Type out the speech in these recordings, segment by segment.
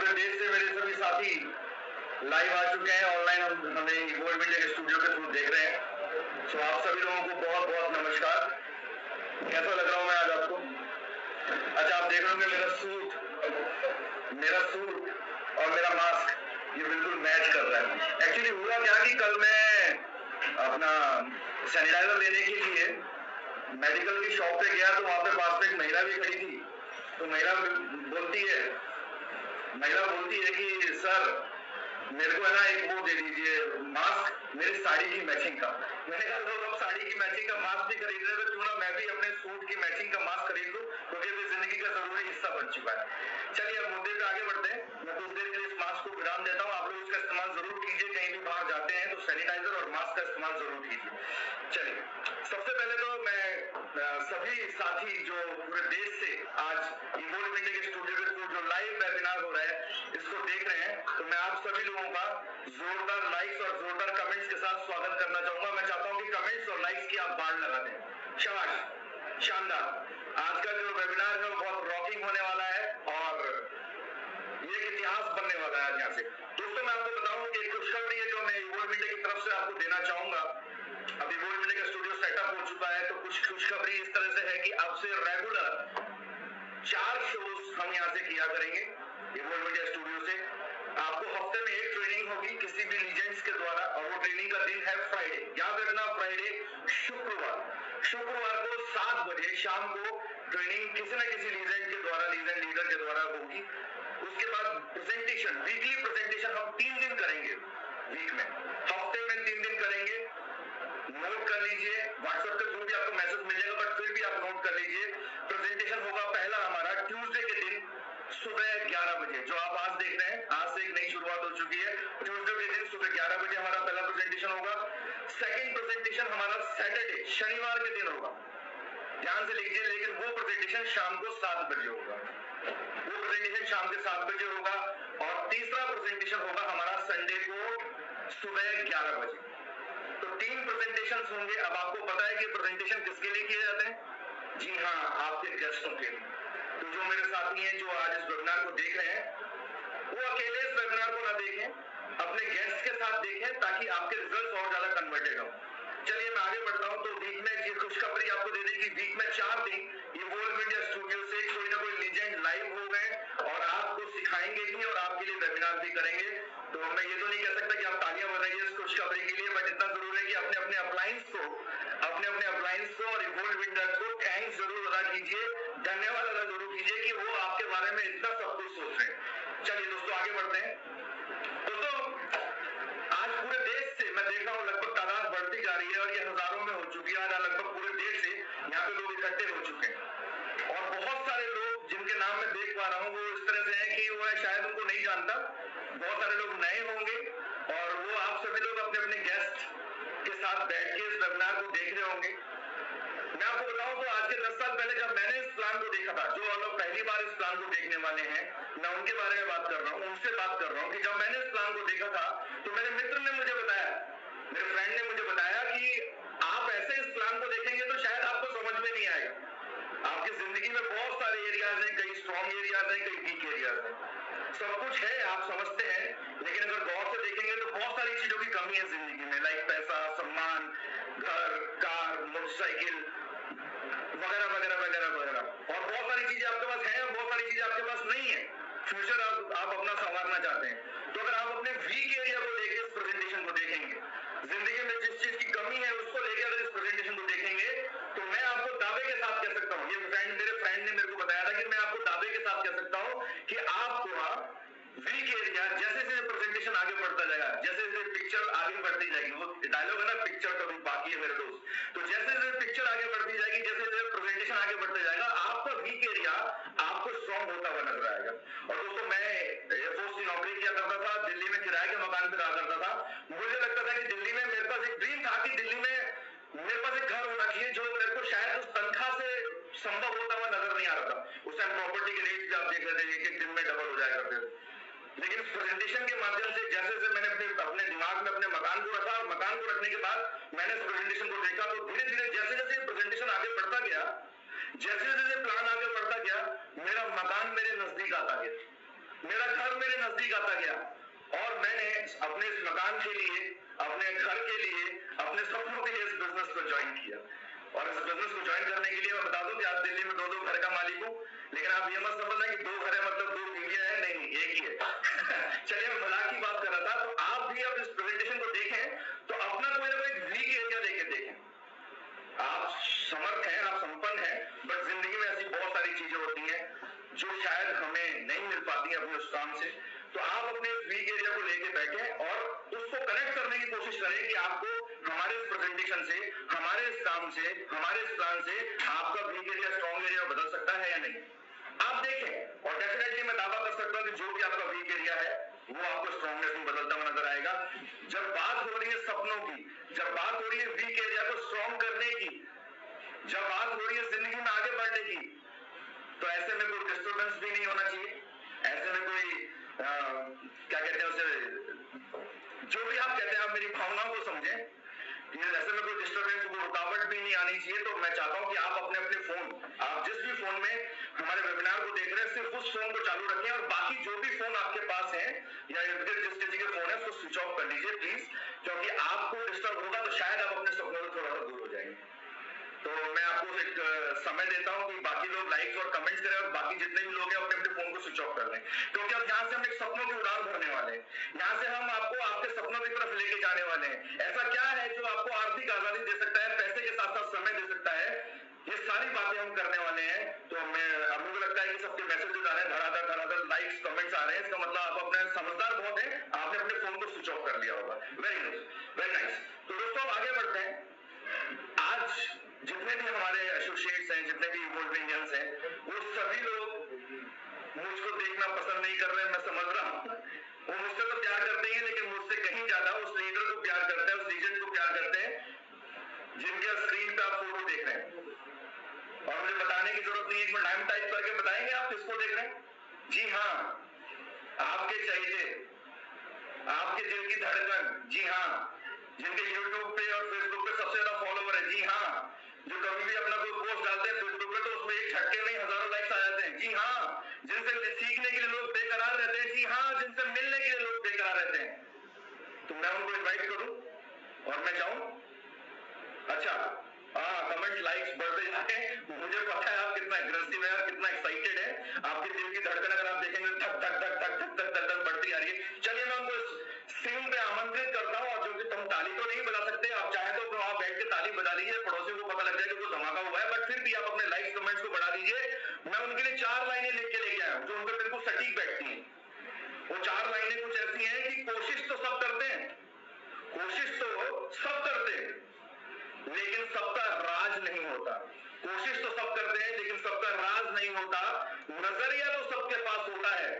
पूरे देश से मेरे सभी साथी लाइव आ चुके हैं। ऑनलाइन हमें इवोल्व मीडिया के स्टूडियो के थ्रू देख रहे हैं। सो आप सभी लोगों को बहुत बहुत नमस्कार। कैसा लग रहा हूँ मैं आज आपको? अच्छा, आप देख रहे होंगे मेरा सूट और मेरा मास्क ये बिल्कुल मैच कर रहा है। एक्चुअली हुआ क्या कि कल मैं अपना सैनिटाइजर लेने के लिए मेडिकल की शॉप पे गया, तो वहां पे पास में एक महिला भी खड़ी थी। तो महिला बोलती है कि सर मेरे को है ना एक वो दे दीजिए मास्क, मेरी साड़ी की मैचिंग का। मैंने कहा लोग अब साड़ी की मैचिंग का मास्क भी खरीद रहे हैं, तो क्यों ना मैं भी अपने सूट की मैचिंग का मास्क खरीद लूं, क्योंकि ये जिंदगी का जरूरी हिस्सा बन चुका है। चलिए अब मुद्दे पे आगे बढ़ते हैं। मैं कुछ देर के लिए इस मास्क को विराम देता हूँ। आप लोग इसका इस्तेमाल जरूर कीजिए, कहीं भी बाहर जाते हैं तो सैनिटाइजर और मास्क का इस्तेमाल जरूर कीजिए। चलिए, सबसे पहले तो मैं सभी साथी जो पूरे देश से आज इवोल्व मीडिया के स्टूडियो के थ्रू जो लाइव वेबिनार हो रहा है इसको देख रहे हैं, तो मैं आप सभी लोगों का जोरदार लाइक्स और जोरदार कमेंट्स के साथ स्वागत करना चाहूंगा। मैं चाहता हूं कि कमेंट्स और लाइक्स की आप बाढ़ लगा दें। शाबाश, शानदार। आज का जो वेबिनार है वो बहुत रॉकिंग होने वाला है और ये एक इतिहास बनने वाला है। यहाँ से दोस्तों मैं आपको बताऊं कि एक खुशखबरी है जो मैं इवोल्व मीडिया की तरफ से आपको देना चाहूंगा। अब इवोल्व मीडिया का स्टूडियो सेटअप हो चुका है, तो कुछ खुशखबरी इस तरह से है कि अब से रेगुलर 4 शोज हम यहाँ से किया करेंगे इवोल्व मीडिया स्टूडियो से। आपको हफ्ते में एक ट्रेनिंग होगी किसी भी लीजेंड्स के द्वारा, और वो ट्रेनिंग का दिन है फ्राइडे। याद रखना, फ्राइडे शुक्रवार को 7 बजे शाम को ट्रेनिंग किसी न किसी लीजेंड के द्वारा, लीजेंड लीडर के द्वारा होगी। उसके बाद प्रेजेंटेशन, वीकली प्रेजेंटेशन हम 3 दिन करेंगे वीक में, हफ्ते में 3 दिन करेंगे। नोट कर लीजिए, व्हाट्सएप के थ्रू भी आपको मैसेज मिल जाएगा, बट फिर भी आप नोट कर लीजिए। प्रेजेंटेशन होगा पहला हमारा ट्यूसडे के दिन सुबह 11 बजे, जो आप आज देख रहे हैं। आज से एक नई शुरुआत हो चुकी है। ट्यूसडे के दिन सुबह 11 बजे हमारा पहला प्रेजेंटेशन होगा। सेकंड प्रेजेंटेशन हमारा सैटरडे, शनिवार के दिन होगा, ध्यान से लिखिए। लेकिन वो प्रेजेंटेशन शाम को 7 बजे होगा, वो प्रेजेंटेशन शाम के 7 बजे होगा। और तीसरा प्रेजेंटेशन होगा हमारा संडे को सुबह 11 बजे। तो 3 प्रेजेंटेशंस होंगे। अब आपको पता है कि प्रेजेंटेशन किसके लिए किए जाते हैं? जी हाँ, आपके गेस्टों के लिए। तो जो मेरे साथी हैं जो आज इस वेबिनार को देख रहे हैं, वो अकेले इस वेबिनार को ना देखें, अपने गेस्ट के साथ देखें, ताकि आपके रिजल्ट्स और ज्यादा कन्वर्टेड हो। चलिए मैं आगे बढ़ता हूं। तो वीक में ये खुशखबरी आपको दे दी कि वीक में 4 दिन इवोल्व मीडिया स्टूडियो से कोई ना कोई लीजेंड लाइव हो गए और आपको सिखाएंगे भी और आपके लिए वेबिनार भी करेंगे। तो मैं ये तो नहीं कह सकता कि आप तालियां बजाइए इस खुशखबरी के लिए, बट इतना जरूर है कि अपने अपने अप्लायंस को और इवोल्व मीडिया को थैंक्स जरूर अदा कीजिए, धन्यवाद अदा जरूर कीजिए कि वो आपके बारे में इतना सब कुछ सोच रहे हैं। चलिए दोस्तों आगे बढ़ते हैं। दोस्तों आज पूरे देश से मैं देख रहा हूँ लगभग तादाद बढ़ती जा रही है और ये हजारों में हो चुकी है। लगभग पूरे देश से यहाँ पे लोग इकट्ठे हो चुके हैं और बहुत सारे लोग जिनके नाम मैं देख पा रहा हूँ वो इस तरह से हैं कि वो शायद उनको नहीं जानता। बहुत सारे लोग नए होंगे और वो आप सभी लोग अपने अपने गेस्ट के साथ बैठ के इस वेबिनार को देख रहे होंगे। मैं आपको बताऊं तो आज के 10 साल पहले जब मैंने इस प्लान को देखा था, जो लोग पहली बार इस प्लान को देखने वाले हैं मैं उनके बारे में बात कर रहा हूँ, उनसे बात कर रहा हूँ कि जब मैंने इस प्लान को देखा था तो मेरे मित्र ने मुझे बताया, मेरे फ्रेंड ने मुझे बताया कि आप ऐसे इस प्लान को देखेंगे तो शायद आपको समझ में नहीं आएगा। आपकी जिंदगी में बहुत सारे एरियाज हैं, कई स्ट्रॉन्ग एरियाज हैं, कई वीक एरियाज हैं, सब कुछ है आप समझते हैं, लेकिन अगर गौर से देखेंगे तो बहुत सारी चीजों की कमी है जिंदगी में, लाइक पैसा, सम्मान, घर, कार, मोटरसाइकिल वगैरह वगैरह वगैरह वगैरह, और बहुत सारी चीजें आपके पास हैं और बहुत सारी चीजें आपके पास नहीं है। फ्यूचर आप अपना संवारना चाहते हैं, तो अगर आप अपने वीक एरिया को लेकर इस प्रेजेंटेशन को देखेंगे, जिंदगी में जिस चीज की कमी है उसको लेकर अगर इस प्रेजेंटेशन को देखेंगे, तो मैं आपको दावे के साथ कह सकता हूँ, ये मेरे फ्रेंड ने मेरे को बताया था कि मैं आपको दावे के साथ कह सकता हूँ कि आपको वीक एरिया जैसे जैसे प्रेजेंटेशन आगे बढ़ता जाएगा, जैसे जैसे पिक्चर आगे बढ़ती जाएगी, वो डायलॉग है ना, पिक्चर कभी बाकी है मेरे दोस्त, तो जैसे जैसे पिक्चर आगे बढ़ती जाएगी, जैसे जैसे प्रेजेंटेशन आगे बढ़ता जाएगा, आपका वीक एरिया आपको स्ट्रॉन्ग होता हुआ नजर आएगा। और दोस्तों मैं एयरफोर्स की नौकरी किया करता था, दिल्ली में किराए के मकान पे रहा करता था। मुझे लगता था कि दिल्ली में मेरे पास एक ड्रीम था कि दिल्ली में मेरे पास एक घर होना चाहिए जो मेरे को शायद उस तनख्वाह से संभव होता हुआ नजर नहीं आ रहा था। उस टाइम प्रॉपर्टी के रेट भी आप देख रहे थे एक एक दिन में डबल हो जाया करते थे। लेकिन इस प्रेजेंटेशन के माध्यम से जैसे जैसे मैंने अपने दिमाग में अपने मकान को रखा और मकान को रखने के बाद मैंने इस प्रेजेंटेशन को देखा, तो धीरे धीरे जैसे जैसे प्रेजेंटेशन आगे बढ़ता गया, जैसे जैसे प्लान आगे बढ़ता गया, मेरा मकान मेरे नजदीक आता गया, मेरा घर मेरे मेरे नजदीक आता गया और मैंने अपने इस मकान के लिए, अपने घर के लिए, अपने सपनों के लिए इस बिजनेस को ज्वाइन किया। और इस बिजनेस को ज्वाइन करने के लिए मैं बता दूं कि आज दिल्ली में 2-2 घर का मालिक हूं, लेकिन आप ये मत समझना कि 2 घर है मतलब 2 बीवियां हैं, नहीं, एक ही है। चलिए मैं मजाक की बात कर रहा था। तो आप भी अब इस प्रेजेंटेशन को देखें तो अपना कोई ना कोई वीक एरिया लेके देखें। आप समर्थ हैं, आप संपन्न हैं, बट जिंदगी में ऐसी बहुत सारी चीजें होती हैं जो शायद हमें नहीं मिल पाती अपने उस काम से। तो आप अपने वीक एरिया को लेके बैठें और उसको कनेक्ट करने की कोशिश करें कि आपको हमारे इस प्रेजेंटेशन से, हमारे इस काम से, हमारे इस प्लान से आपका वीक एरिया स्ट्रॉन्ग एरिया बदल सकता है या नहीं। आप देखें और डेफिनेटली मैं दावा कर सकता हूं कि जो भी आपका वीक एरिया है वो आपको स्ट्रॉन्गनेस में बदलता हुआ नजर आएगा। जब बात हो रही है सपनों की, जब बात हो रही है वीक एरिया को स्ट्रॉन्ग करने की, जब बात हो रही है जिंदगी में आगे बढ़ने की, तो ऐसे में कोई डिस्टर्बेंस भी नहीं होना चाहिए। ऐसे में कोई क्या कहते हैं उसे, जो भी आप कहते हैं, आप मेरी भावनाओं को समझें। ऐसे में कोई डिस्टर्बेंस, कोई रुकावट भी नहीं आनी चाहिए। तो मैं चाहता हूं कि आप अपने अपने फोन, आप जिस भी फोन में हमारे वेबिनार को देख रहे हैं, सिर्फ उस फोन को चालू रखें और बाकी जो भी फोन आपके पास है या जिस किसी के फोन है उसको स्विच ऑफ कर लीजिए प्लीज, क्योंकि आपको डिस्टर्ब होगा तो शायद आप अपने सपनों से थोड़ा सा दूर हो जाएंगे। तो मैं आपको एक समय देता हूं कि बाकी लोग लाइक्स और कमेंट्स करें और बाकी जितने भी लोग हैं अपने अपने फोन को स्विच ऑफ कर लें, क्योंकि अब यहाँ से हम एक सपनों की उड़ान भरने वाले हैं। यहाँ से हम आपको आपके सपनों की तरफ लेके जाने वाले हैं। ऐसा क्या है जो आपको आर्थिक आजादी दे सकता है, पैसे के साथ साथ समय दे सकता है, ये सारी बातें हम करने वाले हैं। तो मैं, अब मुझे लगता है कि सबके मैसेजेस आ रहे हैं, धड़ाधड़ लाइक्स कमेंट्स आ रहे हैं, इसका मतलब आप अपने समझदार बहुत हैं, आपने अपने फोन को स्विच ऑफ कर लिया होगा। Very good, very nice. तो दोस्तों आगे बढ़ते हैं। आज जितने भी हमारे एसोसिएट्स हैं, जितने भी इवॉल्व इंडियंस हैं, वो सभी लोग मुझको देखना पसंद नहीं कर रहे हैं, मैं समझ रहा हूँ। वो मुझसे तो प्यार करते ही हैं, लेकिन मुझसे कहीं ज्यादा उस लीडर को प्यार करते हैं, उस लीजेंड को प्यार करते हैं जिनके स्क्रीन पे आप फोटो देख रहे हैं। और मुझे बताने की जरूरत नहीं है, एक मिनट नाम टाइप करके बताएंगे आप किसको देख रहे हैं। जी हाँ, आपके चहेते, आपके दिल की धड़कन, जी हाँ, जिनके यूट्यूब पे और फेसबुक पे सबसे ज्यादा फॉलोवर है, जी हाँ, जो कभी भी अपना कोई पोस्ट डालते हैं फेसबुक पे तो उसमें एक झटके में हजारों लाइक्स आ जाते हैं, जी हाँ, जिनसे सीखने के लिए लोग बेकरार रहते हैं, जी हाँ, जिनसे मिलने के लिए लोग बेकरार रहते हैं। तो मैं उनको इन्वाइट करूं और मैं जाऊं? अच्छा, हाँ, कमेंट लाइक्स बढ़ते जाते हैं। मुझे पता है आप कितना एग्रेसिव है और कितना एक्साइटेड है। आपके दिल की धड़कन अगर आप देखेंगे धक धक धक धक धक धक धक धक बढ़ती आ रही है। चलिए मैं उनको स्क्रीन पे आमंत्रित करता हूँ, और जो कि तुम ताली तो नहीं बजा सकते, आप चाहे तो वहां बैठ के ताली बजा लीजिए, पड़ोसियों को पता लग जाए कि कोई धमाका हुआ है, बट फिर भी आप अपने लाइक्स कमेंट्स को बढ़ा दीजिए। मैं उनके लिए 4 लाइनें लिख के लेके आया हूं जो उन पर बिल्कुल सटीक बैठती हैं। वो 4 लाइनें कुछ ऐसी हैं कि कोशिश तो सब करते हैं, कोशिश तो सब करते हैं, लेकिन सबका राज नहीं होता। कोशिश तो सब करते हैं लेकिन सबका राज नहीं होता। नजरिया तो सबके पास होता है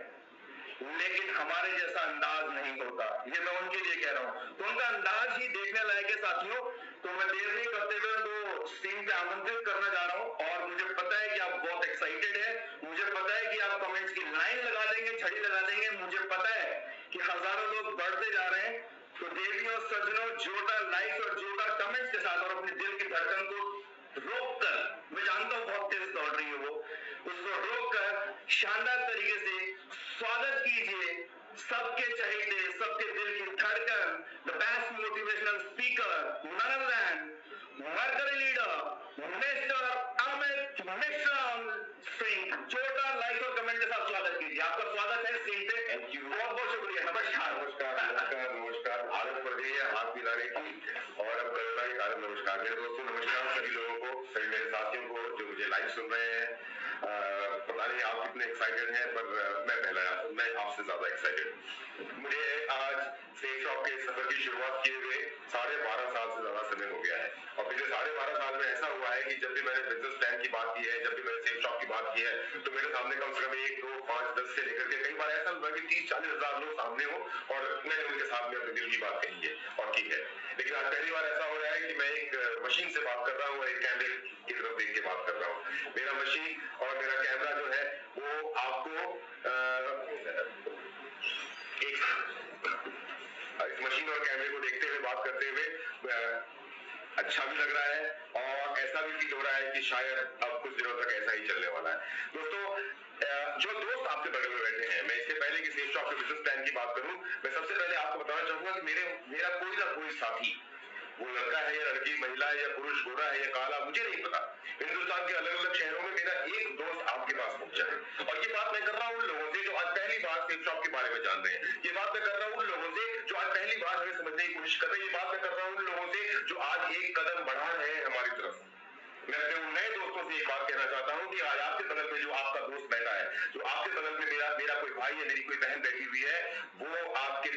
लेकिन हमारे जैसा अंदाज नहीं होता। ये मैं उनके लिए कह रहा हूं, तो उनका अंदाज ही देखने लायक है साथियों। तो मैं देर नहीं करते हुए उनको स्क्रीन पे आमंत्रित करना जा रहा हूं, और मुझे पता है कि आप बहुत एक्साइटेड है, मुझे पता है कि आप कमेंट्स की लाइन लगा देंगे, छड़ी लगा देंगे, मुझे पता है कि हजारों लोग बढ़ते जा रहे हैं। तो देवियों सज्जनों, जोरदार लाइक्स और जोरदार कमेंट्स के साथ और अपने दिल की धड़कन को रोककर, मैं जानता हूं बहुत तेज दौड़ रही है वो, उसको रोककर शानदार तरीके से स्वागत कीजिए सबके चहेते, सबके दिल की धड़कन, the best motivational speaker, none other than mercury leader mister Amit Mishra Singh. जोरदार लाइक और कमेंट के साथ स्वागत कीजिए। आपका स्वागत है स्क्रीन पे। थैंक यू, बहुत बहुत शुक्रिया। नमस्कार नमस्कार नमस्कार नमस्कार। आदत पड़ गई है हाथ मिलाने की और अब करना ही आदत। नमस्कार मेरे दोस्तों, नमस्कार सभी लोगों को, सभी मेरे साथियों को जो मुझे लाइव सुन रहे हैं। पता नहीं आप कितने एक्साइटेड हैं, पर मैं आपसे ज्यादा एक्साइटेड। मुझे आज सेफ शॉप के सफर की शुरुआत किए हुए 12.5 साल से ज्यादा समय हो गया है, और पिछले 12.5 साल में ऐसा हुआ है कि जब भी मैंने बिजनेस प्लान की बात की है, जब भी मैंने सेफ शॉप की बात की है, तो मेरे सामने कम से कम 1, 2, 5, 10 से लेकर के कई बार ऐसा हुआ कि 30-40 हजार लोग सामने हो और मैंने उनके साथ में अपने दिल की बात कही है और की है। लेकिन आज पहली बार ऐसा हो रहा है कि मैं एक मशीन से बात कर रहा हूँ, एक कैमरे की तरफ देख के बात कर रहा हूँ। मेरा मशीन और मेरा कैमरा जो है वो आपको इस मशीन और कैमरे को देखते हुए बात करते हुए अच्छा भी लग रहा है, और ऐसा भी फील हो रहा है कि शायद अब कुछ दिनों तक ऐसा ही चलने वाला है। दोस्तों जो दोस्त आपके बगल में बैठे हैं, मैं इसके पहले कि सेफ शॉप के बिजनेस प्लान की बात करूं, मैं सबसे पहले आपको बताना चाहूंगा कि मेरा कोई ना कोई साथी, वो लड़का है या लड़की, महिला है या पुरुष, गोरा है या काला, मुझे नहीं पता, हिंदुस्तान के अलग अलग शहरों में मेरा एक दोस्त आपके पास पहुंचा है। और ये बात मैं कर रहा हूं उन लोगों से जो आज पहली बार सेफ शॉप के बारे में जान रहे हैं, ये बात मैं कर रहा हूं उन लोगों से जो आज पहली बार हमें समझने की कोशिश कर रहे हैं, ये बात मैं कर रहा हूं उन लोगों से जो आज एक कदम बढ़ा रहे हैं हमारी तरफ। मैं अपने उन नए दोस्तों से एक बात कहना चाहता हूं कि आज आपके बगल में जो आपका दोस्त बैठा है, जो आपके बगल में मेरा कोई भाई या मेरी कोई बहन बैठी हुई है, वो आपसे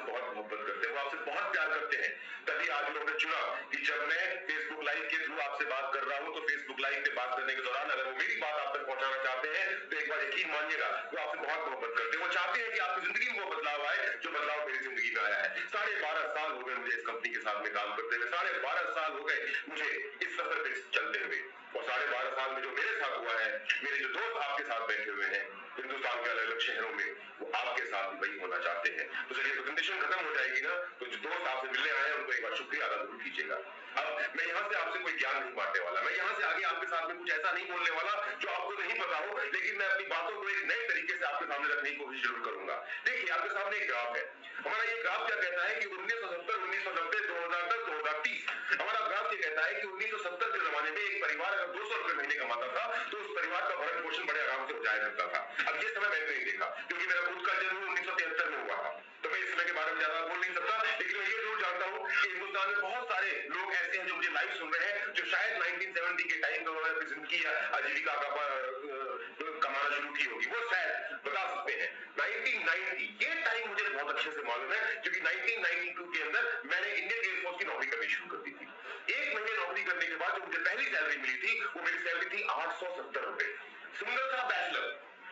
बहुत मोहब्बत करते हैं, वो आपसे बहुत प्यार करते हैं। तभी आज लोगों ने चुना कि जब मैं फेसबुक लाइव के थ्रू आपसे बात कर रहा हूं, तो फेसबुक लाइव पे बात करने के दौरान अगर वो मेरी बात आप तक पहुंचाना चाहते हैं, तो एक बार यकीन मानिएगा वो आपसे बहुत मोहब्बत करते हैं। वो चाहते हैं कि आपकी जिंदगी में वो बदलाव आए जो बदलाव मेरी जिंदगी में आया है। 12.5 साल हो गए मुझे इस कंपनी के साथ में काम करते हुए, 12.5 साल हो गए मुझे इस सफर पे चलते हुए, और 12.5 साल में जो मेरे साथ हुआ है, मेरे जो दोस्त आपके साथ बैठे हुए हैं हिंदुस्तान के अलग अलग शहरों में, वो आपके साथ वही होना चाहते हैं। तो चलिए, तो कंडीशन खत्म हो जाएगी ना, तो जो दोस्त आपसे मिलने आए हैं उनको एक बार शुक्रिया अदा जरूर कीजिएगा। अब मैं यहाँ से आपसे कोई ज्ञान नहीं बांटने वाला, मैं यहाँ से आगे आपके साथ में कुछ ऐसा नहीं बोलने वाला जो आपको नहीं पता हो, लेकिन मैं अपनी बातों को एक नए तरीके से आपके सामने रखने की कोशिश जरूर करूंगा। देखिए, आपके सामने एक ग्राफ है, हमारा ये ग्राफ क्या कहता है कि 1970, 1990, 2010, 2030, हमारा ग्राफ ये कहता है कि 1970 के जमाने में एक परिवार अगर 200 रुपए महीने कमाता था, तो उस परिवार का भरण पोषण बड़े आराम से हो जाया करता था। अब ये समय मैंने नहीं देखा, क्योंकि मेरा खुद का जन्म 1973 में हुआ था, तो मैं इस समय के बारे में ज्यादा बोल नहीं सकता, लेकिन मैं ये जरूर जानता हूँ कि हिंदुस्तान में बहुत सारे लोग ऐसे हैं जो मुझे लाइव सुन रहे हैं, जो शायद 1970 के टाइम पे उन्होंने अपनी जिंदगी या आजीविका कमाना शुरू की होगी, वो शायद बता सकते हैं। 1990 ये टाइम मुझे बहुत अच्छे से मालूम है, क्योंकि 1992 के अंदर मैंने इंडियन एयरफोर्स की नौकरी करनी शुरू कर दी थी। 1 महीने नौकरी करने के बाद जो मुझे पहली सैलरी मिली थी, वो मेरी सैलरी थी 870 रुपए। सिंगल था, बैचलर,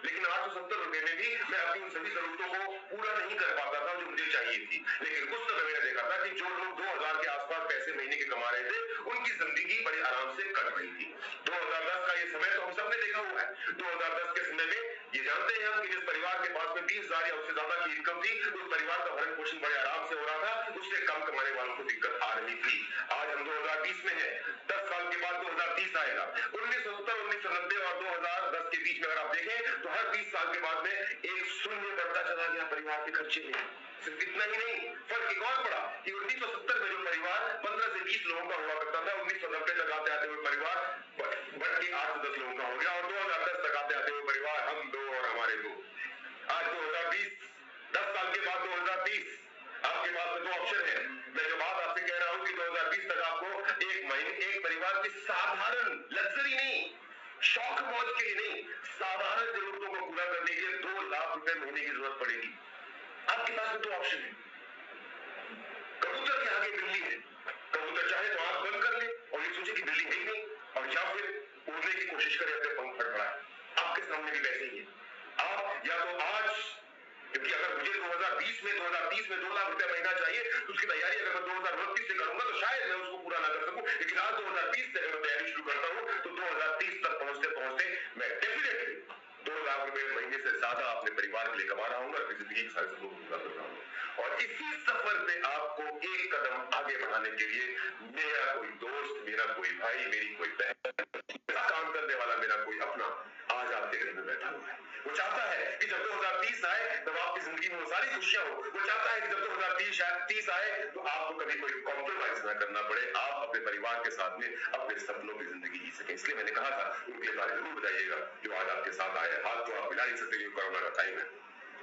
लेकिन 870 रुपए में भी मैं अपनी उन सभी जरूरतों को पूरा नहीं कर पाता था जो मुझे चाहिए थी। लेकिन कुछ समय मैंने देखा था कि जो लोग 2000 के आसपास पैसे महीने के कमा रहे थे, उनकी जिंदगी बड़े आराम से कट रही थी। 2010 का ये समय तो हम सबने देखा हुआ है। 2010 के समय में ये जानते हैं हम कि जिस परिवार के पास में 20,000 या उससे ज्यादा की इनकम थी, उस परिवार का भरण पोषण बड़े आराम से हो रहा था, उससे कम कमाने वालों को दिक्कत आ रही थी। आज हम 2020 में हैं, 10 साल के बाद 2030 आएगा। 1970, 1990 और 2010 के बीच में अगर आप देखें तो हर 20 साल के बाद में एक शून्य बढ़ता चला गया परिवार के खर्चे में। सिर्फ इतना ही नहीं, फर्क एक और पड़ा कि 1970 में जो परिवार 15 से 20 लोगों का हुआ करता था, 1990 तक आते आते हुए परिवार बढ़ के 8 से 10 लोगों का हो गया, और 2010 तक आते आते हुए परिवार हम दो और हमारे दो। आज 2020, 10 साल के बाद 2030, आपके पास में 2 ऑप्शन है। मैं जो बात आपसे कह रहा हूं कि 2020 तक आपको एक परिवार की साधारण लग्जरी नहीं, शौक मौज के लिए नहीं, साधारण जरूरतों को पूरा करने के लिए 2 लाख रुपए महीने की जरूरत पड़ेगी। आपके पास में 2 ऑप्शन है। कबूतर के आगे बिल्ली है, कबूतर चाहे तो आंख बंद कर ले और ये सोचे कि बिल्ली है ही नहीं, और या फिर उड़ने की कोशिश करे, अपने पंख फड़फड़ाए। आपके सामने भी वैसे ही है। आप या तो आज, क्योंकि अगर मुझे 2020 में 2030 में 2 लाख रुपए महीना चाहिए, तो उसकी तैयारी अगर मैं 2029 से करूंगा तो शायद मैं उसको पूरा ना कर सकूं, लेकिन आज 2020 से अगर मैं तैयारी शुरू करता हूं तो 2030 तक पहुंचते पहुंचते मैं डेफिनेटली 2 लाख रुपए महीने से ज्यादा अपने परिवार के लिए कमा रहा हूं, अपनी जिंदगी के सारे सपनों को पूरा कर रहा हूं। और इसी सफर पे आपको एक कदम आगे बढ़ाने के लिए मेरा कोई दोस्त, मेरा कोई भाई, मेरी कोई बहन, काम करने वाला मेरा कोई अपना आज आपके घर में बैठा हुआ है। वो चाहता है कि जब 2030 आए तब आपकी जिंदगी में वो सारी खुशियां हो। वो चाहता है कि जब 2030 आए तो आपको कभी कोई कॉम्प्रोमाइज ना करना पड़े, आप अपने परिवार के साथ में अपने सपनों की जिंदगी जी सके। इसलिए मैंने कहा था उनके लिए तारीफ जरूर बताइएगा जो आज आपके साथ आए। हाथ तो आप मिला नहीं सकते, कोरोना का टाइम है।